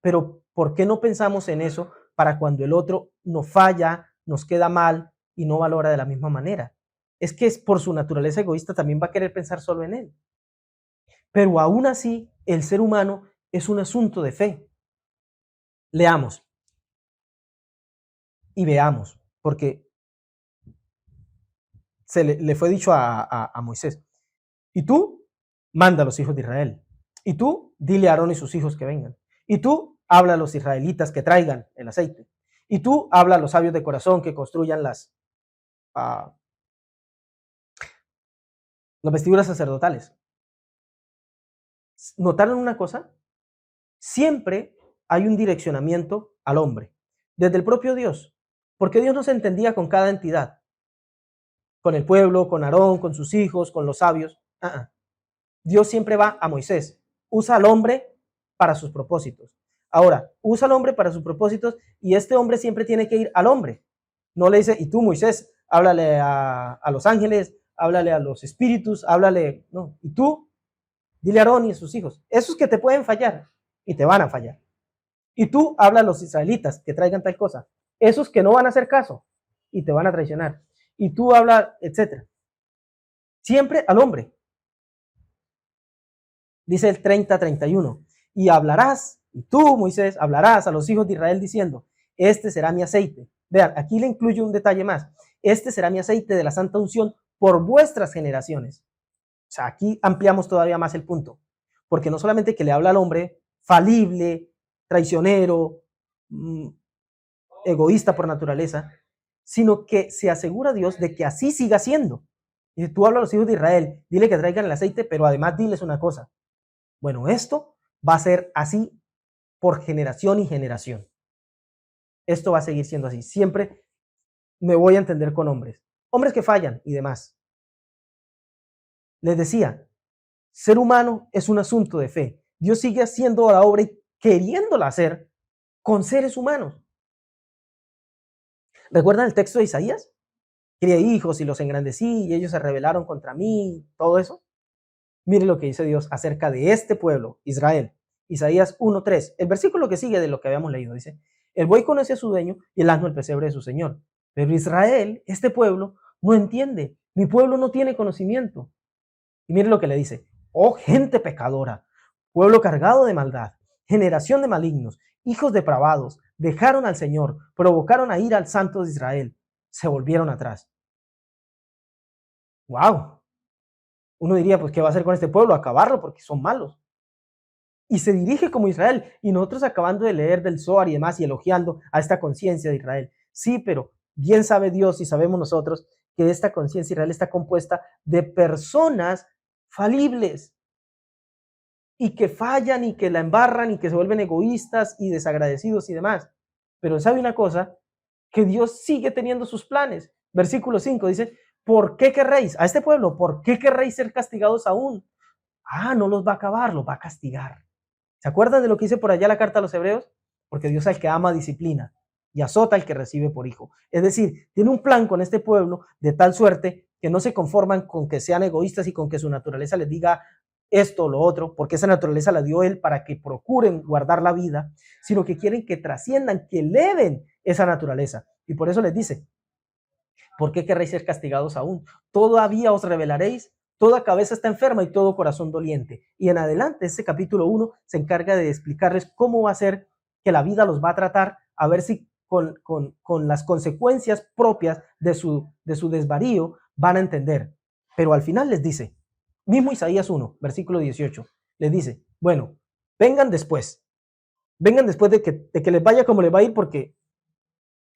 Pero ¿por qué no pensamos en eso para cuando el otro nos falla, nos queda mal y no valora de la misma manera? Es que es por su naturaleza egoísta también va a querer pensar solo en él. Pero aún así, el ser humano es un asunto de fe. Leamos y veamos, porque le fue dicho a Moisés, y tú manda a los hijos de Israel, y tú dile a Aarón y sus hijos que vengan, y tú habla a los israelitas que traigan el aceite, y tú habla a los sabios de corazón que construyan las vestiduras sacerdotales. ¿Notaron una cosa? Siempre hay un direccionamiento al hombre, desde el propio Dios, porque Dios no se entendía con cada entidad, con el pueblo, con Aarón, con sus hijos, con los sabios. Dios siempre va a Moisés, usa al hombre para sus propósitos. Ahora, usa al hombre para sus propósitos y este hombre siempre tiene que ir al hombre. No le dice, y tú, Moisés, háblale a los ángeles, háblale a los espíritus, háblale, no, y tú, dile a Aarón y a sus hijos, esos que te pueden fallar y te van a fallar. Y tú habla a los israelitas que traigan tal cosa, esos que no van a hacer caso y te van a traicionar. Y tú habla, etcétera. Siempre al hombre. Dice el 30-31, y hablarás, y tú, Moisés, hablarás a los hijos de Israel diciendo, este será mi aceite. Vean, aquí le incluyo un detalle más. Este será mi aceite de la santa unción por vuestras generaciones. O sea, aquí ampliamos todavía más el punto. Porque no solamente que le habla al hombre falible, traicionero, egoísta por naturaleza, sino que se asegura Dios de que así siga siendo. Y tú hablas a los hijos de Israel, dile que traigan el aceite, pero además diles una cosa. Bueno, esto va a ser así por generación y generación. Esto va a seguir siendo así. Siempre me voy a entender con hombres. Hombres que fallan y demás. Les decía, ser humano es un asunto de fe. Dios sigue haciendo la obra y queriéndola hacer con seres humanos. ¿Recuerdan el texto de Isaías? Crié hijos y los engrandecí y ellos se rebelaron contra mí, todo eso. Mire lo que dice Dios acerca de este pueblo, Israel. Isaías 1:3. El versículo que sigue de lo que habíamos leído dice, el buey conoce a su dueño y el asno el pesebre de su señor. Pero Israel, este pueblo, no entiende. Mi pueblo no tiene conocimiento. Y mire lo que le dice, oh gente pecadora, pueblo cargado de maldad, generación de malignos, hijos depravados, dejaron al Señor, provocaron a ir al Santo de Israel, se volvieron atrás. ¡Wow! Uno diría, pues, ¿qué va a hacer con este pueblo? Acabarlo porque son malos. Y se dirige como Israel. Y nosotros acabando de leer del Zohar y demás y elogiando a esta conciencia de Israel. Sí, pero bien sabe Dios y sabemos nosotros que esta conciencia de Israel está compuesta de personas falibles y que fallan y que la embarran y que se vuelven egoístas y desagradecidos y demás. Pero sabe una cosa, que Dios sigue teniendo sus planes. Versículo 5 dice, ¿por qué querréis? A este pueblo, ¿por qué querréis ser castigados aún? No los va a acabar, los va a castigar. ¿Se acuerdan de lo que dice por allá la carta a los hebreos? Porque Dios al que ama disciplina y azota al que recibe por hijo. Es decir, tiene un plan con este pueblo de tal suerte que no se conforman con que sean egoístas y con que su naturaleza les diga esto o lo otro, porque esa naturaleza la dio Él para que procuren guardar la vida, sino que quieren que trasciendan, que eleven esa naturaleza. Y por eso les dice, ¿por qué querréis ser castigados aún? Todavía os revelaréis, toda cabeza está enferma y todo corazón doliente. Y en adelante, este capítulo 1 se encarga de explicarles cómo va a ser que la vida los va a tratar, a ver si con las consecuencias propias de su desvarío van a entender. Pero al final les dice, mismo Isaías 1, versículo 18, les dice, bueno, vengan después de que les vaya como les va a ir, porque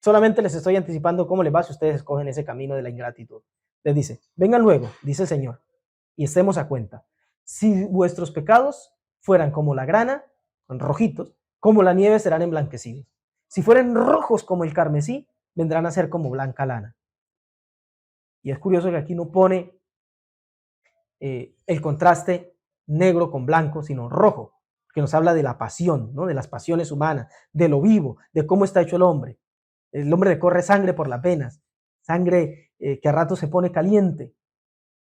solamente les estoy anticipando cómo les va si ustedes escogen ese camino de la ingratitud. Les dice, vengan luego, dice el Señor, y estemos a cuenta. Si vuestros pecados fueran como la grana, rojitos, como la nieve serán emblanquecidos. Si fueran rojos como el carmesí, vendrán a ser como blanca lana. Y es curioso que aquí no pone el contraste negro con blanco, sino rojo, que nos habla de la pasión, ¿no? De las pasiones humanas, de lo vivo, de cómo está hecho el hombre. El hombre le corre sangre por las venas, sangre que a ratos se pone caliente,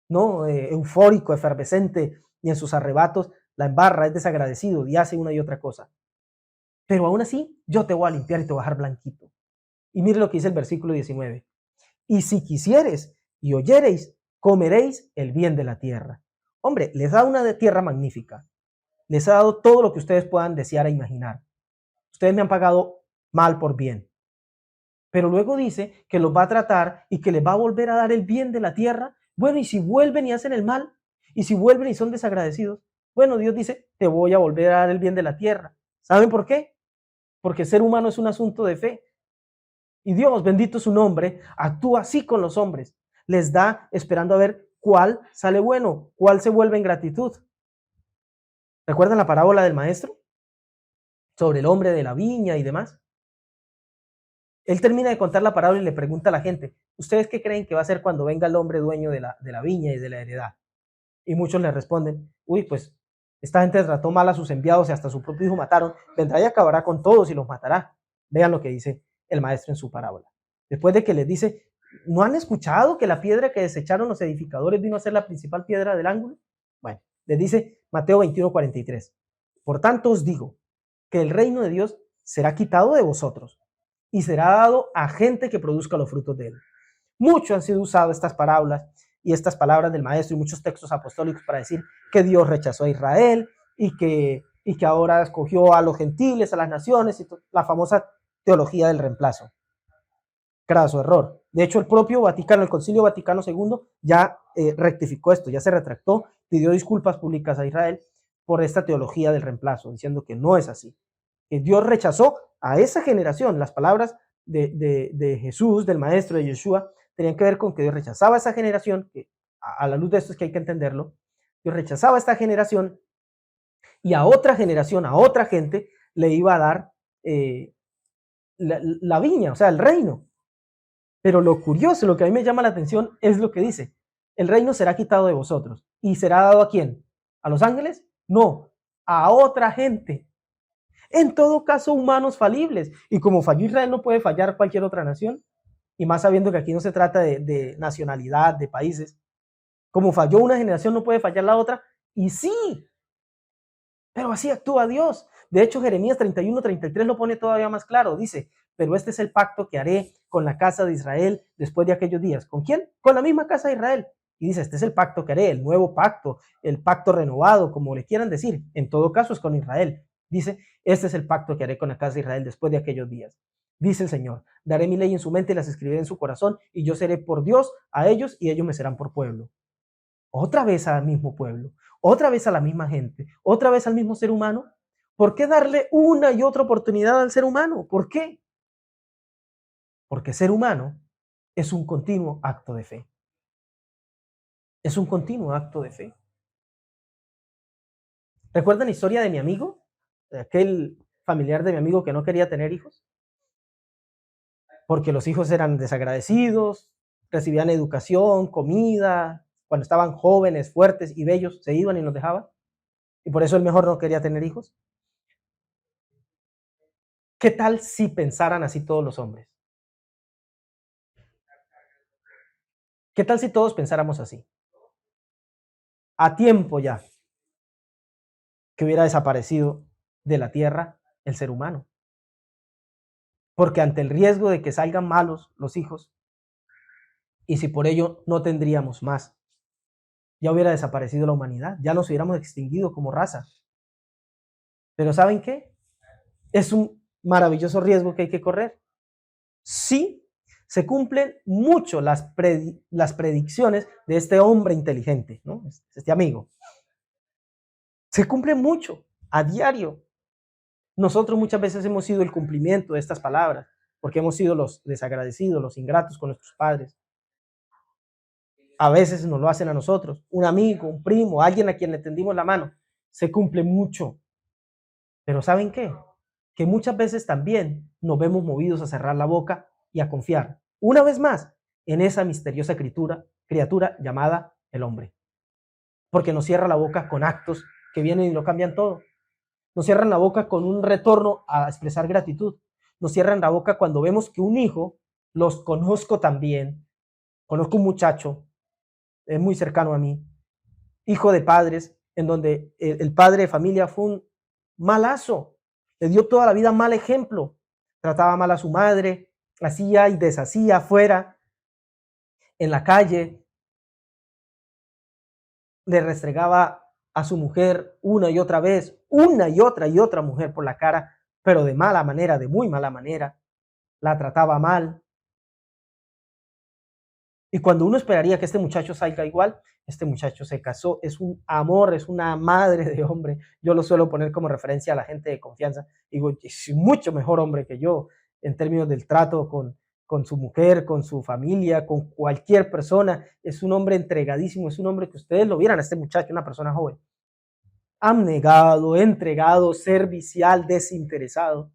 ¿no? Eufórico, efervescente, y en sus arrebatos la embarra, es desagradecido y hace una y otra cosa. Pero aún así, yo te voy a limpiar y te voy a dejar blanquito. Y mire lo que dice el versículo 19. Y si quisieres y oyereis, comeréis el bien de la tierra. Hombre, les da una de tierra magnífica. Les ha dado todo lo que ustedes puedan desear e imaginar. Ustedes me han pagado mal por bien. Pero luego dice que los va a tratar y que les va a volver a dar el bien de la tierra. Bueno, y si vuelven y hacen el mal, y si vuelven y son desagradecidos, bueno, Dios dice, te voy a volver a dar el bien de la tierra. ¿Saben por qué? Porque el ser humano es un asunto de fe. Y Dios, bendito su nombre, actúa así con los hombres. Les da esperando a ver cuál sale bueno, cuál se vuelve en gratitud. ¿Recuerdan la parábola del maestro? Sobre el hombre de la viña y demás. Él termina de contar la parábola y le pregunta a la gente, ¿ustedes qué creen que va a hacer cuando venga el hombre dueño de la viña y de la heredad? Y muchos le responden, uy, pues esta gente trató mal a sus enviados y hasta su propio hijo mataron, vendrá y acabará con todos y los matará. Vean lo que dice el maestro en su parábola. Después de que les dice, ¿no han escuchado que la piedra que desecharon los edificadores vino a ser la principal piedra del ángulo? Bueno, les dice Mateo 21:43. Por tanto os digo que el reino de Dios será quitado de vosotros y será dado a gente que produzca los frutos de él. Mucho han sido usadas estas parábolas y estas palabras del maestro y muchos textos apostólicos para decir que Dios rechazó a Israel y que ahora escogió a los gentiles, a las naciones, y la famosa teología del reemplazo. Craso error. De hecho, el propio Vaticano, el Concilio Vaticano II, ya rectificó esto, ya se retractó, pidió disculpas públicas a Israel por esta teología del reemplazo, diciendo que no es así. Que Dios rechazó a esa generación. Las palabras de Jesús, del maestro de Yeshua, tenían que ver con que Dios rechazaba a esa generación, que a la luz de esto es que hay que entenderlo, Dios rechazaba a esta generación y a otra generación, a otra gente, le iba a dar la viña, o sea, el reino. Pero lo curioso, lo que a mí me llama la atención es lo que dice, el reino será quitado de vosotros. ¿Y será dado a quién? ¿A los ángeles? No, a otra gente. En todo caso, humanos falibles. Y como falló Israel, no puede fallar cualquier otra nación. Y más sabiendo que aquí no se trata de nacionalidad, de países. Como falló una generación, no puede fallar la otra. Y sí, pero así actúa Dios. De hecho, Jeremías 31:33 lo pone todavía más claro. Dice, pero este es el pacto que haré con la casa de Israel después de aquellos días. ¿Con quién? Con la misma casa de Israel. Y dice, este es el pacto que haré, el nuevo pacto, el pacto renovado, como le quieran decir. En todo caso es con Israel. Dice, este es el pacto que haré con la casa de Israel después de aquellos días. Dice el Señor, daré mi ley en su mente y las escribiré en su corazón, y yo seré por Dios a ellos y ellos me serán por pueblo. Otra vez al mismo pueblo, otra vez a la misma gente, otra vez al mismo ser humano. ¿Por qué darle una y otra oportunidad al ser humano? ¿Por qué? Porque ser humano es un continuo acto de fe. Es un continuo acto de fe. ¿Recuerdan la historia de mi amigo? De aquel familiar de mi amigo que no quería tener hijos. Porque los hijos eran desagradecidos, recibían educación, comida, cuando estaban jóvenes, fuertes y bellos, se iban y nos dejaban. Y por eso él mejor no quería tener hijos. ¿Qué tal si pensaran así todos los hombres? ¿Qué tal si todos pensáramos así? A tiempo ya que hubiera desaparecido de la tierra el ser humano. Porque ante el riesgo de que salgan malos los hijos, y si por ello no tendríamos más, ya hubiera desaparecido la humanidad, ya nos hubiéramos extinguido como raza. Pero ¿saben qué? Es un maravilloso riesgo que hay que correr. Sí, se cumplen mucho las predicciones de este hombre inteligente, ¿no? Este amigo. Se cumple mucho a diario. Nosotros muchas veces hemos sido el cumplimiento de estas palabras, porque hemos sido los desagradecidos, los ingratos con nuestros padres. A veces nos lo hacen a nosotros, un amigo, un primo, alguien a quien le tendimos la mano. Se cumple mucho. Pero ¿saben qué? Que muchas veces también nos vemos movidos a cerrar la boca y a confiar, una vez más, en esa misteriosa criatura llamada el hombre. Porque nos cierra la boca con actos que vienen y lo cambian todo. Nos cierran la boca con un retorno a expresar gratitud. Nos cierran la boca cuando vemos que un hijo, los conozco también, conozco un muchacho, es muy cercano a mí, hijo de padres, en donde el padre de familia fue un malazo, le dio toda la vida mal ejemplo, trataba mal a su madre, hacía y deshacía afuera, en la calle, le restregaba a su mujer una y otra vez, una y otra mujer por la cara, pero de mala manera, de muy mala manera. La trataba mal. Y cuando uno esperaría que este muchacho salga igual, este muchacho se casó, es un amor, es una madre de hombre. Yo lo suelo poner como referencia a la gente de confianza. Digo, es mucho mejor hombre que yo en términos del trato con su mujer, con su familia, con cualquier persona. Es un hombre entregadísimo, es un hombre que ustedes lo vieran, este muchacho, una persona joven. Abnegado, entregado, servicial, desinteresado.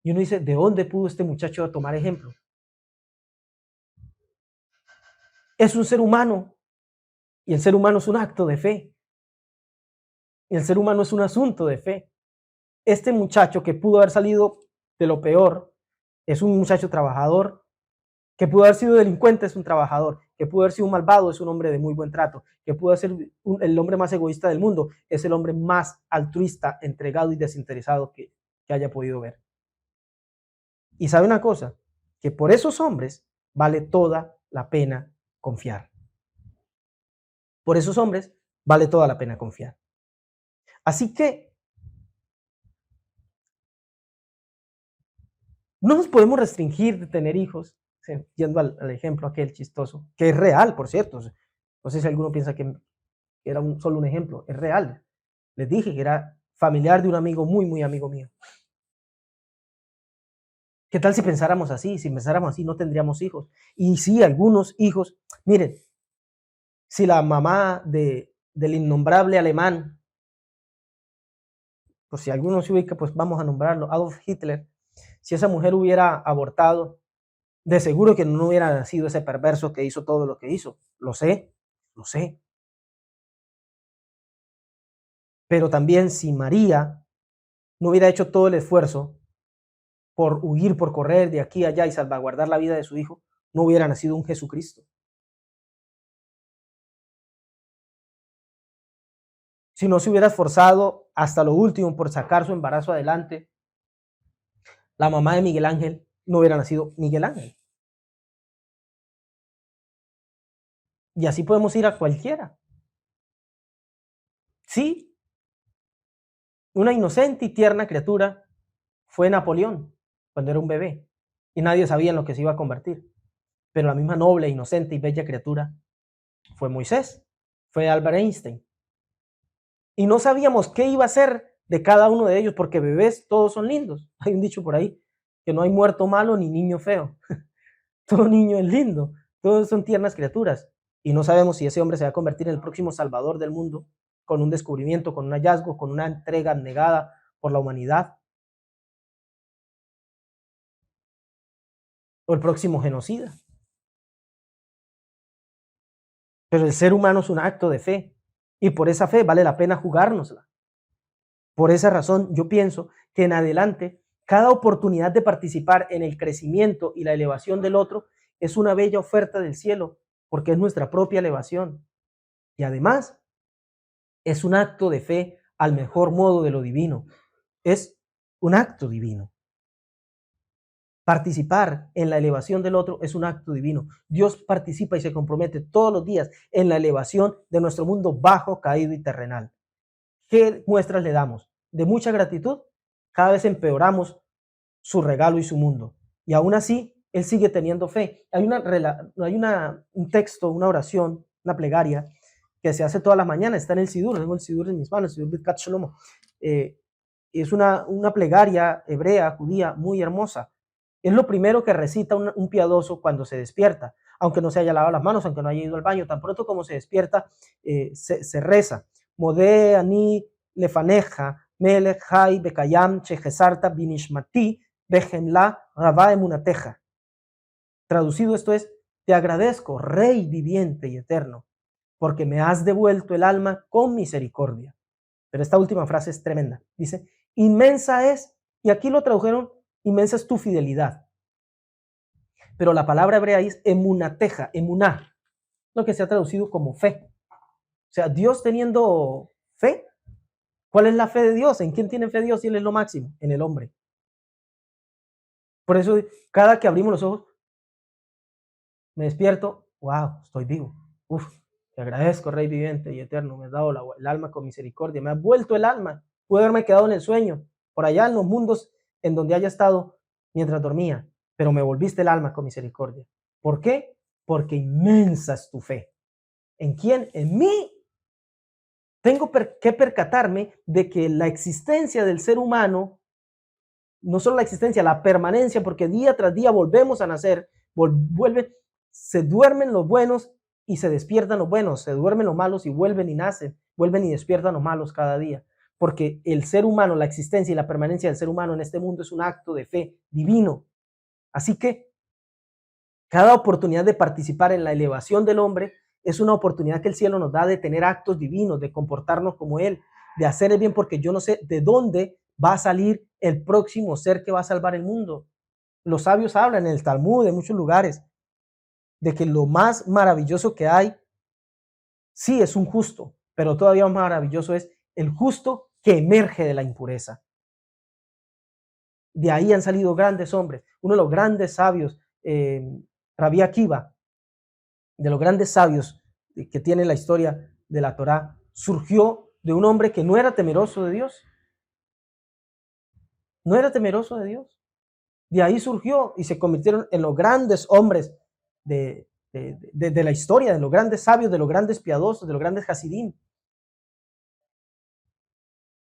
Y uno dice, ¿de dónde pudo este muchacho tomar ejemplo? Es un ser humano y el ser humano es un acto de fe. Y el ser humano es un asunto de fe. Este muchacho que pudo haber salido de lo peor es un muchacho trabajador, que pudo haber sido delincuente es un trabajador, que pudo haber sido un malvado es un hombre de muy buen trato, que pudo ser el hombre más egoísta del mundo es el hombre más altruista, entregado y desinteresado que haya podido ver. Y sabe una cosa, que por esos hombres vale toda la pena confiar. Por esos hombres vale toda la pena confiar. Así que no nos podemos restringir de tener hijos, yendo al ejemplo aquel chistoso, que es real, por cierto. No sé si alguno piensa que era solo un ejemplo, es real. Les dije que era familiar de un amigo muy, muy amigo mío. ¿Qué tal si pensáramos así? Si pensáramos así, no tendríamos hijos. Y sí, algunos hijos, miren, si la mamá del innombrable alemán, pues si alguno se ubica, pues vamos a nombrarlo, Adolf Hitler, si esa mujer hubiera abortado, de seguro que no hubiera nacido ese perverso que hizo todo lo que hizo. Lo sé, lo sé. Pero también si María no hubiera hecho todo el esfuerzo por huir, por correr de aquí a allá y salvaguardar la vida de su hijo, no hubiera nacido un Jesucristo. Si no se hubiera esforzado hasta lo último por sacar su embarazo adelante, la mamá de Miguel Ángel no hubiera nacido Miguel Ángel. Y así podemos ir a cualquiera. Sí, una inocente y tierna criatura fue Napoleón cuando era un bebé y nadie sabía en lo que se iba a convertir. Pero la misma noble, inocente y bella criatura fue Moisés, fue Albert Einstein. Y no sabíamos qué iba a ser de cada uno de ellos, porque bebés todos son lindos. Hay un dicho por ahí, que no hay muerto malo ni niño feo. Todo niño es lindo, todos son tiernas criaturas. Y no sabemos si ese hombre se va a convertir en el próximo salvador del mundo, con un descubrimiento, con un hallazgo, con una entrega abnegada por la humanidad, o el próximo genocida. Pero el ser humano es un acto de fe, y por esa fe vale la pena jugárnosla. Por esa razón, yo pienso que en adelante, cada oportunidad de participar en el crecimiento y la elevación del otro es una bella oferta del cielo, porque es nuestra propia elevación. Y además, es un acto de fe al mejor modo de lo divino. Es un acto divino. Participar en la elevación del otro es un acto divino. Dios participa y se compromete todos los días en la elevación de nuestro mundo bajo, caído y terrenal. ¿Qué muestras le damos? De mucha gratitud, cada vez empeoramos su regalo y su mundo. Y aún así, él sigue teniendo fe. Un texto, una oración, una plegaria que se hace todas las mañanas, está en el Sidur, tengo el Sidur en mis manos, el Sidur Birkat Shlomo. Es una plegaria hebrea, judía, muy hermosa. Es lo primero que recita un piadoso cuando se despierta, aunque no se haya lavado las manos, aunque no haya ido al baño, tan pronto como se despierta, se reza. Modé ani lefaneja, melech hai bekayam chehesarta binishmati bejenla rabá emunateja. Traducido esto es, te agradezco, Rey viviente y eterno, porque me has devuelto el alma con misericordia. Pero esta última frase es tremenda. Dice, inmensa es, y aquí lo tradujeron, inmensa es tu fidelidad. Pero la palabra hebrea es emunateja, emuná, lo que se ha traducido como fe. O sea, Dios teniendo fe. ¿Cuál es la fe de Dios? ¿En quién tiene fe Dios? Y Él es lo máximo, en el hombre. Por eso, cada que abrimos los ojos, me despierto, wow, estoy vivo. Uf, Te agradezco, Rey viviente y eterno, me has dado el alma con misericordia, me has vuelto el alma. Pude haberme quedado en el sueño, por allá en los mundos en donde haya estado mientras dormía, pero me volviste el alma con misericordia. ¿Por qué? Porque inmensa es tu fe. ¿En quién? En mí. Tengo que percatarme de que la existencia del ser humano, no solo la existencia, la permanencia, porque día tras día volvemos a nacer, se duermen los buenos y se despiertan los buenos, se duermen los malos y vuelven y nacen, vuelven y despiertan los malos cada día. Porque el ser humano, la existencia y la permanencia del ser humano en este mundo es un acto de fe divino. Así que cada oportunidad de participar en la elevación del hombre es una oportunidad que el cielo nos da de tener actos divinos, de comportarnos como Él, de hacer el bien, porque yo no sé de dónde va a salir el próximo ser que va a salvar el mundo. Los sabios hablan en el Talmud, en muchos lugares, de que lo más maravilloso que hay, sí es un justo, pero todavía más maravilloso es el justo que emerge de la impureza. De ahí han salido grandes hombres. Uno de los grandes sabios, Rabí Akiva, de los grandes sabios que tiene la historia de la Torá, surgió de un hombre que no era temeroso de Dios. No era temeroso de Dios. De ahí surgió y se convirtieron en los grandes hombres de la historia, de los grandes sabios, de los grandes piadosos, de los grandes hasidim.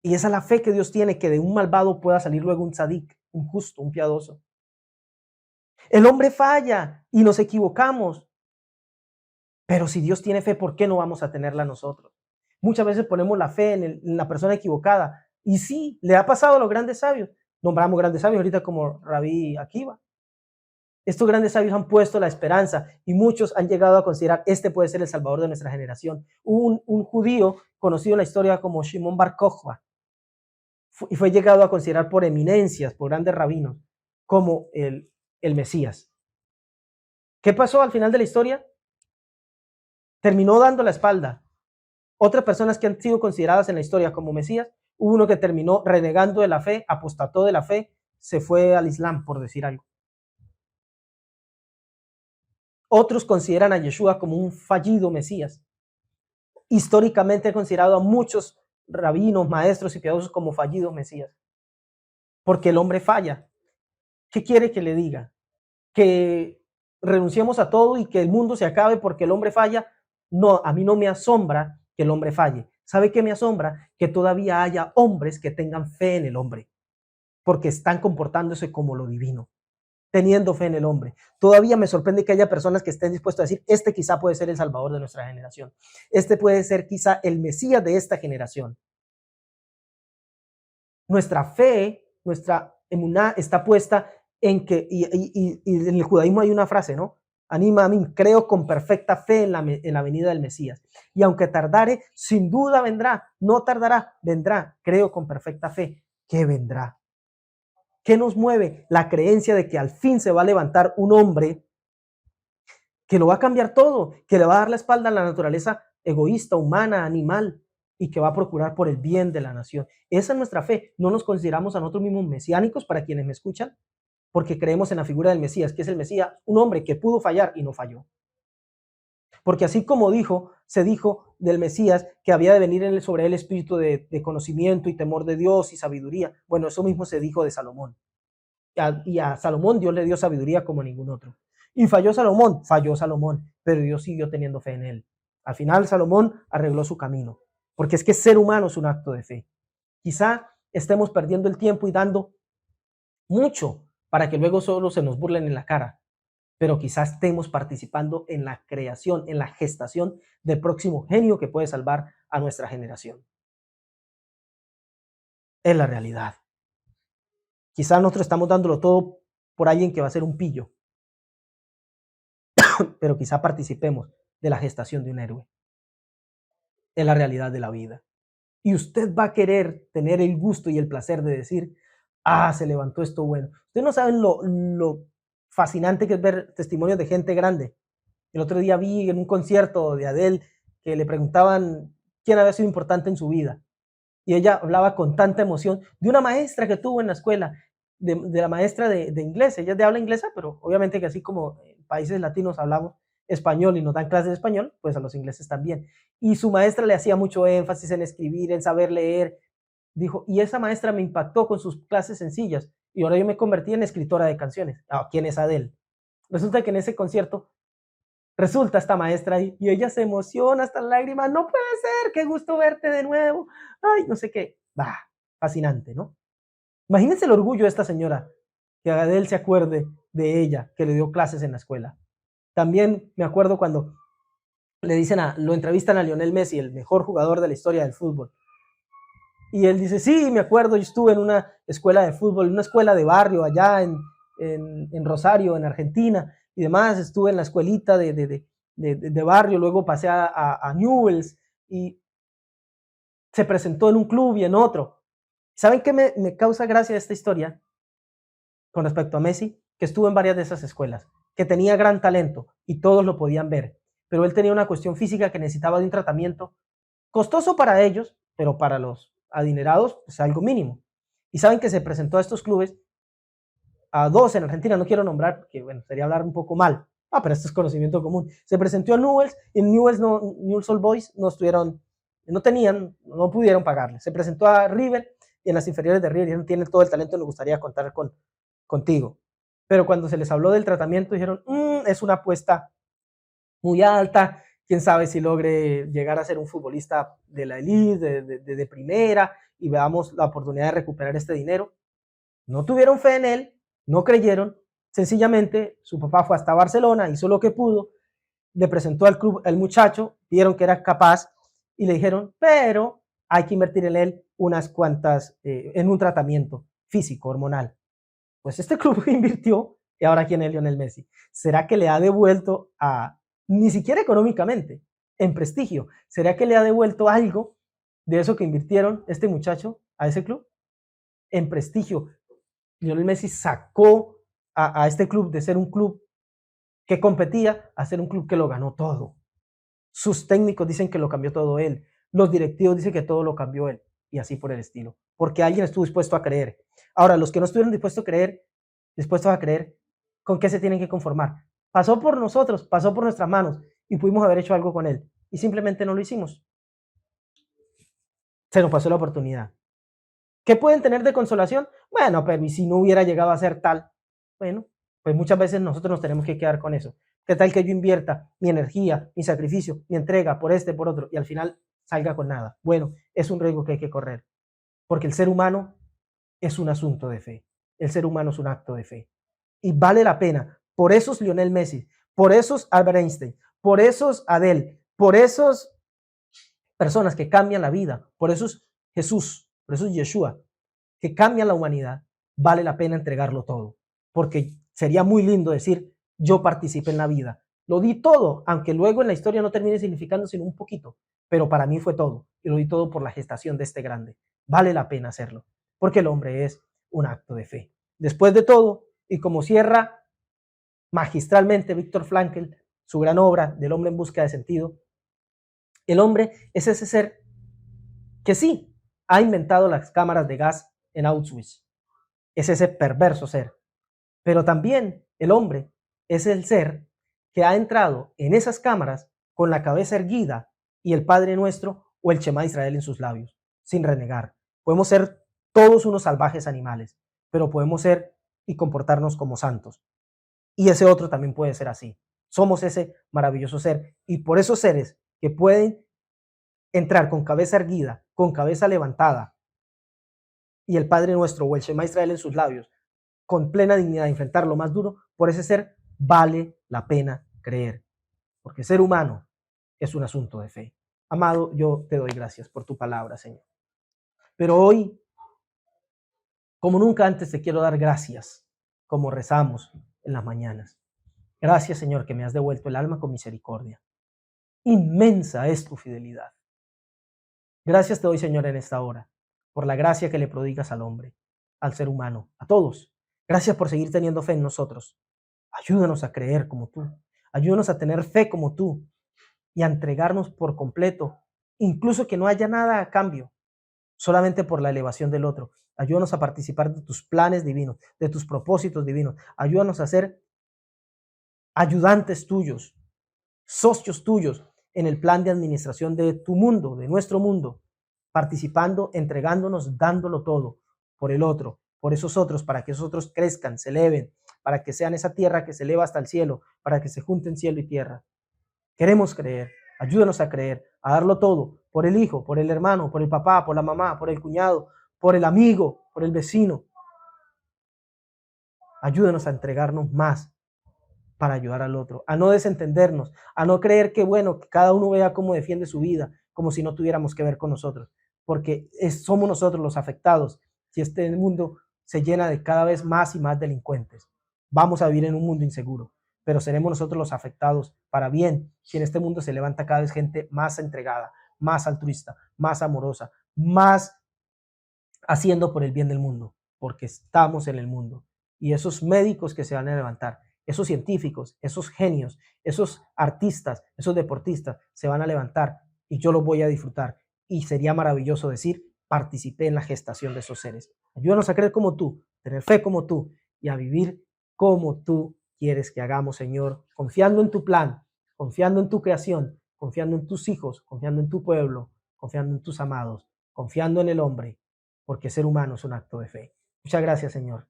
Y esa es la fe que Dios tiene, que de un malvado pueda salir luego un tzadik, un justo, un piadoso. El hombre falla y nos equivocamos. Pero si Dios tiene fe, ¿por qué no vamos a tenerla nosotros? Muchas veces ponemos la fe en la persona equivocada. Y sí, le ha pasado a los grandes sabios. Nombramos grandes sabios ahorita como Rabí Akiva. Estos grandes sabios han puesto la esperanza y muchos han llegado a considerar este puede ser el salvador de nuestra generación. Hubo un judío conocido en la historia como Shimon Bar Kokhba y fue llegado a considerar por eminencias, por grandes rabinos, como el Mesías. ¿Qué pasó al final de la historia? Terminó dando la espalda. Otras personas que han sido consideradas en la historia como Mesías, hubo uno que terminó renegando de la fe, apostató de la fe, se fue al Islam, por decir algo. Otros consideran a Yeshua como un fallido Mesías. Históricamente he considerado a muchos rabinos, maestros y piadosos como fallidos Mesías. Porque el hombre falla. ¿Qué quiere que le diga? ¿Que renunciemos a todo y que el mundo se acabe porque el hombre falla? No, a mí no me asombra que el hombre falle. ¿Sabe qué me asombra? Que todavía haya hombres que tengan fe en el hombre, porque están comportándose como lo divino, teniendo fe en el hombre. Todavía me sorprende que haya personas que estén dispuestos a decir, este quizá puede ser el salvador de nuestra generación. Este puede ser quizá el Mesías de esta generación. Nuestra fe, nuestra emuná está puesta en que, y en el judaísmo hay una frase, ¿no? Anima a mí, creo con perfecta fe en la venida del Mesías. Y aunque tardare, sin duda vendrá, no tardará, vendrá. Creo con perfecta fe que vendrá. ¿Qué nos mueve? La creencia de que al fin se va a levantar un hombre que lo va a cambiar todo, que le va a dar la espalda a la naturaleza egoísta, humana, animal, y que va a procurar por el bien de la nación. Esa es nuestra fe. No nos consideramos a nosotros mismos mesiánicos, para quienes me escuchan, porque creemos en la figura del Mesías, que es el Mesías, un hombre que pudo fallar y no falló. Porque así como se dijo del Mesías que había de venir sobre él espíritu de conocimiento y temor de Dios y sabiduría, bueno, eso mismo se dijo de Salomón. Y a Salomón Dios le dio sabiduría como a ningún otro. Y falló Salomón, pero Dios siguió teniendo fe en él. Al final Salomón arregló su camino, porque es que ser humano es un acto de fe. Quizá estemos perdiendo el tiempo y dando mucho para que luego solo se nos burlen en la cara, pero quizás estemos participando en la creación, en la gestación del próximo genio que puede salvar a nuestra generación. Es la realidad. Quizás nosotros estamos dándolo todo por alguien que va a ser un pillo, pero quizá participemos de la gestación de un héroe. Es la realidad de la vida. Y usted va a querer tener el gusto y el placer de decir, se levantó esto bueno. Ustedes no saben lo fascinante que es ver testimonios de gente grande. El otro día vi en un concierto de Adele que le preguntaban quién había sido importante en su vida. Y ella hablaba con tanta emoción de una maestra que tuvo en la escuela, de la maestra de inglés. Ella es de habla inglesa, pero obviamente que así como en países latinos hablamos español y nos dan clases de español, pues a los ingleses también. Y su maestra le hacía mucho énfasis en escribir, en saber leer. Dijo, y esa maestra me impactó con sus clases sencillas y ahora yo me convertí en escritora de canciones. ¿Quién es Adele? Resulta que en ese concierto resulta esta maestra ahí y ella se emociona hasta lágrimas. No puede ser, qué gusto verte de nuevo. Ay, no sé qué. Fascinante, ¿no? Imagínense el orgullo de esta señora, que Adele se acuerde de ella, que le dio clases en la escuela. También me acuerdo cuando lo entrevistan a Lionel Messi, el mejor jugador de la historia del fútbol. Y él dice, sí, me acuerdo, yo estuve en una escuela de fútbol, en una escuela de barrio allá en Rosario, en Argentina, y demás, estuve en la escuelita de barrio, luego pasé a Newell's, y se presentó en un club y en otro. ¿Saben qué me causa gracia esta historia con respecto a Messi? Que estuvo en varias de esas escuelas, que tenía gran talento, y todos lo podían ver, pero él tenía una cuestión física que necesitaba de un tratamiento costoso para ellos, pero para los adinerados, pues algo mínimo. Y saben que se presentó a estos clubes, a dos en Argentina, no quiero nombrar, porque bueno, sería hablar un poco mal, pero esto es conocimiento común. Se presentó a Newell's, y en Newell's, Newell's Old Boys no pudieron pagarle. Se presentó a River, y en las inferiores de River dijeron, tiene todo el talento, nos gustaría contar contigo. Pero cuando se les habló del tratamiento, dijeron, es una apuesta muy alta, quién sabe si logre llegar a ser un futbolista de la elite, de primera, y veamos la oportunidad de recuperar este dinero. No tuvieron fe en él, no creyeron, sencillamente su papá fue hasta Barcelona, hizo lo que pudo, le presentó al club al muchacho, vieron que era capaz y le dijeron, pero hay que invertir en él unas cuantas, en un tratamiento físico, hormonal. Pues este club invirtió y ahora ¿quién es Lionel Messi? ¿Será que le ha devuelto ni siquiera económicamente, en prestigio? ¿Será que le ha devuelto algo de eso que invirtieron este muchacho a ese club? En prestigio. Lionel Messi sacó a este club de ser un club que competía a ser un club que lo ganó todo. Sus técnicos dicen que lo cambió todo él. Los directivos dicen que todo lo cambió él. Y así por el estilo. Porque alguien estuvo dispuesto a creer. Ahora, los que no estuvieron dispuestos a creer, ¿con qué se tienen que conformar? Pasó por nosotros, pasó por nuestras manos y pudimos haber hecho algo con él. Y simplemente no lo hicimos. Se nos pasó la oportunidad. ¿Qué pueden tener de consolación? Bueno, pero ¿y si no hubiera llegado a ser tal? Bueno, pues muchas veces nosotros nos tenemos que quedar con eso. ¿Qué tal que yo invierta mi energía, mi sacrificio, mi entrega por por otro y al final salga con nada? Bueno, es un riesgo que hay que correr, porque el ser humano es un asunto de fe. El ser humano es un acto de fe. Y vale la pena. Por esos Lionel Messi, por esos Albert Einstein, por esos Adele, por esos personas que cambian la vida, por esos Jesús, por esos Yeshua, que cambian la humanidad, vale la pena entregarlo todo. Porque sería muy lindo decir, yo participé en la vida, lo di todo, aunque luego en la historia no termine significando sino un poquito, pero para mí fue todo, y lo di todo por la gestación de este grande. Vale la pena hacerlo, porque el hombre es un acto de fe. Después de todo, y como cierra magistralmente Víctor Frankl, su gran obra del hombre en busca de sentido, el hombre es ese ser que sí ha inventado las cámaras de gas en Auschwitz. Es ese perverso ser. Pero también el hombre es el ser que ha entrado en esas cámaras con la cabeza erguida y el Padre Nuestro o el Shema Israel en sus labios, sin renegar. Podemos ser todos unos salvajes animales, pero podemos ser y comportarnos como santos. Y ese otro también puede ser así. Somos ese maravilloso ser. Y por esos seres que pueden entrar con cabeza erguida, con cabeza levantada, y el Padre Nuestro o el Shema Israel en sus labios, con plena dignidad de enfrentar lo más duro, por ese ser vale la pena creer. Porque ser humano es un asunto de fe. Amado, yo te doy gracias por tu palabra, Señor. Pero hoy, como nunca antes, te quiero dar gracias, como rezamos en las mañanas. Gracias, Señor, que me has devuelto el alma con misericordia. Inmensa es tu fidelidad. Gracias te doy, Señor, en esta hora, por la gracia que le prodigas al hombre, al ser humano, a todos. Gracias por seguir teniendo fe en nosotros. Ayúdanos a creer como tú. Ayúdanos a tener fe como tú y a entregarnos por completo, incluso que no haya nada a cambio, solamente por la elevación del otro. Ayúdanos a participar de tus planes divinos, de tus propósitos divinos. Ayúdanos a ser ayudantes tuyos socios tuyos en el plan de administración de tu mundo, de nuestro mundo, participando, entregándonos, dándolo todo por el otro, por esos otros, para que esos otros crezcan, se eleven, para que sean esa tierra que se eleva hasta el cielo, para que se junten cielo y tierra. Queremos creer, ayúdanos a creer, a darlo todo, por el hijo, por el hermano, por el papá, por la mamá, por el cuñado, por el amigo, por el vecino. Ayúdanos a entregarnos más para ayudar al otro, a no desentendernos, a no creer que, bueno, que cada uno vea cómo defiende su vida, como si no tuviéramos que ver con nosotros, porque somos nosotros los afectados si este mundo se llena de cada vez más y más delincuentes. Vamos a vivir en un mundo inseguro, pero seremos nosotros los afectados para bien si en este mundo se levanta cada vez gente más entregada, más altruista, más amorosa, más haciendo por el bien del mundo, porque estamos en el mundo. Y esos médicos que se van a levantar, esos científicos, esos genios, esos artistas, esos deportistas se van a levantar y yo los voy a disfrutar. Y sería maravilloso decir, participé en la gestación de esos seres. Ayúdanos a creer como tú, tener fe como tú y a vivir como tú quieres que hagamos, Señor, confiando en tu plan, confiando en tu creación, confiando en tus hijos, confiando en tu pueblo, confiando en tus amados, confiando en el hombre, porque ser humano es un acto de fe. Muchas gracias, Señor.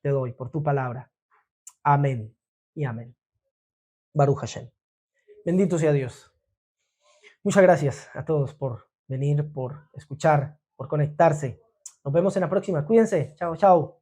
Te doy por tu palabra. Amén y amén. Baruch Hashem. Bendito sea Dios. Muchas gracias a todos por venir, por escuchar, por conectarse. Nos vemos en la próxima. Cuídense. Chao, chao.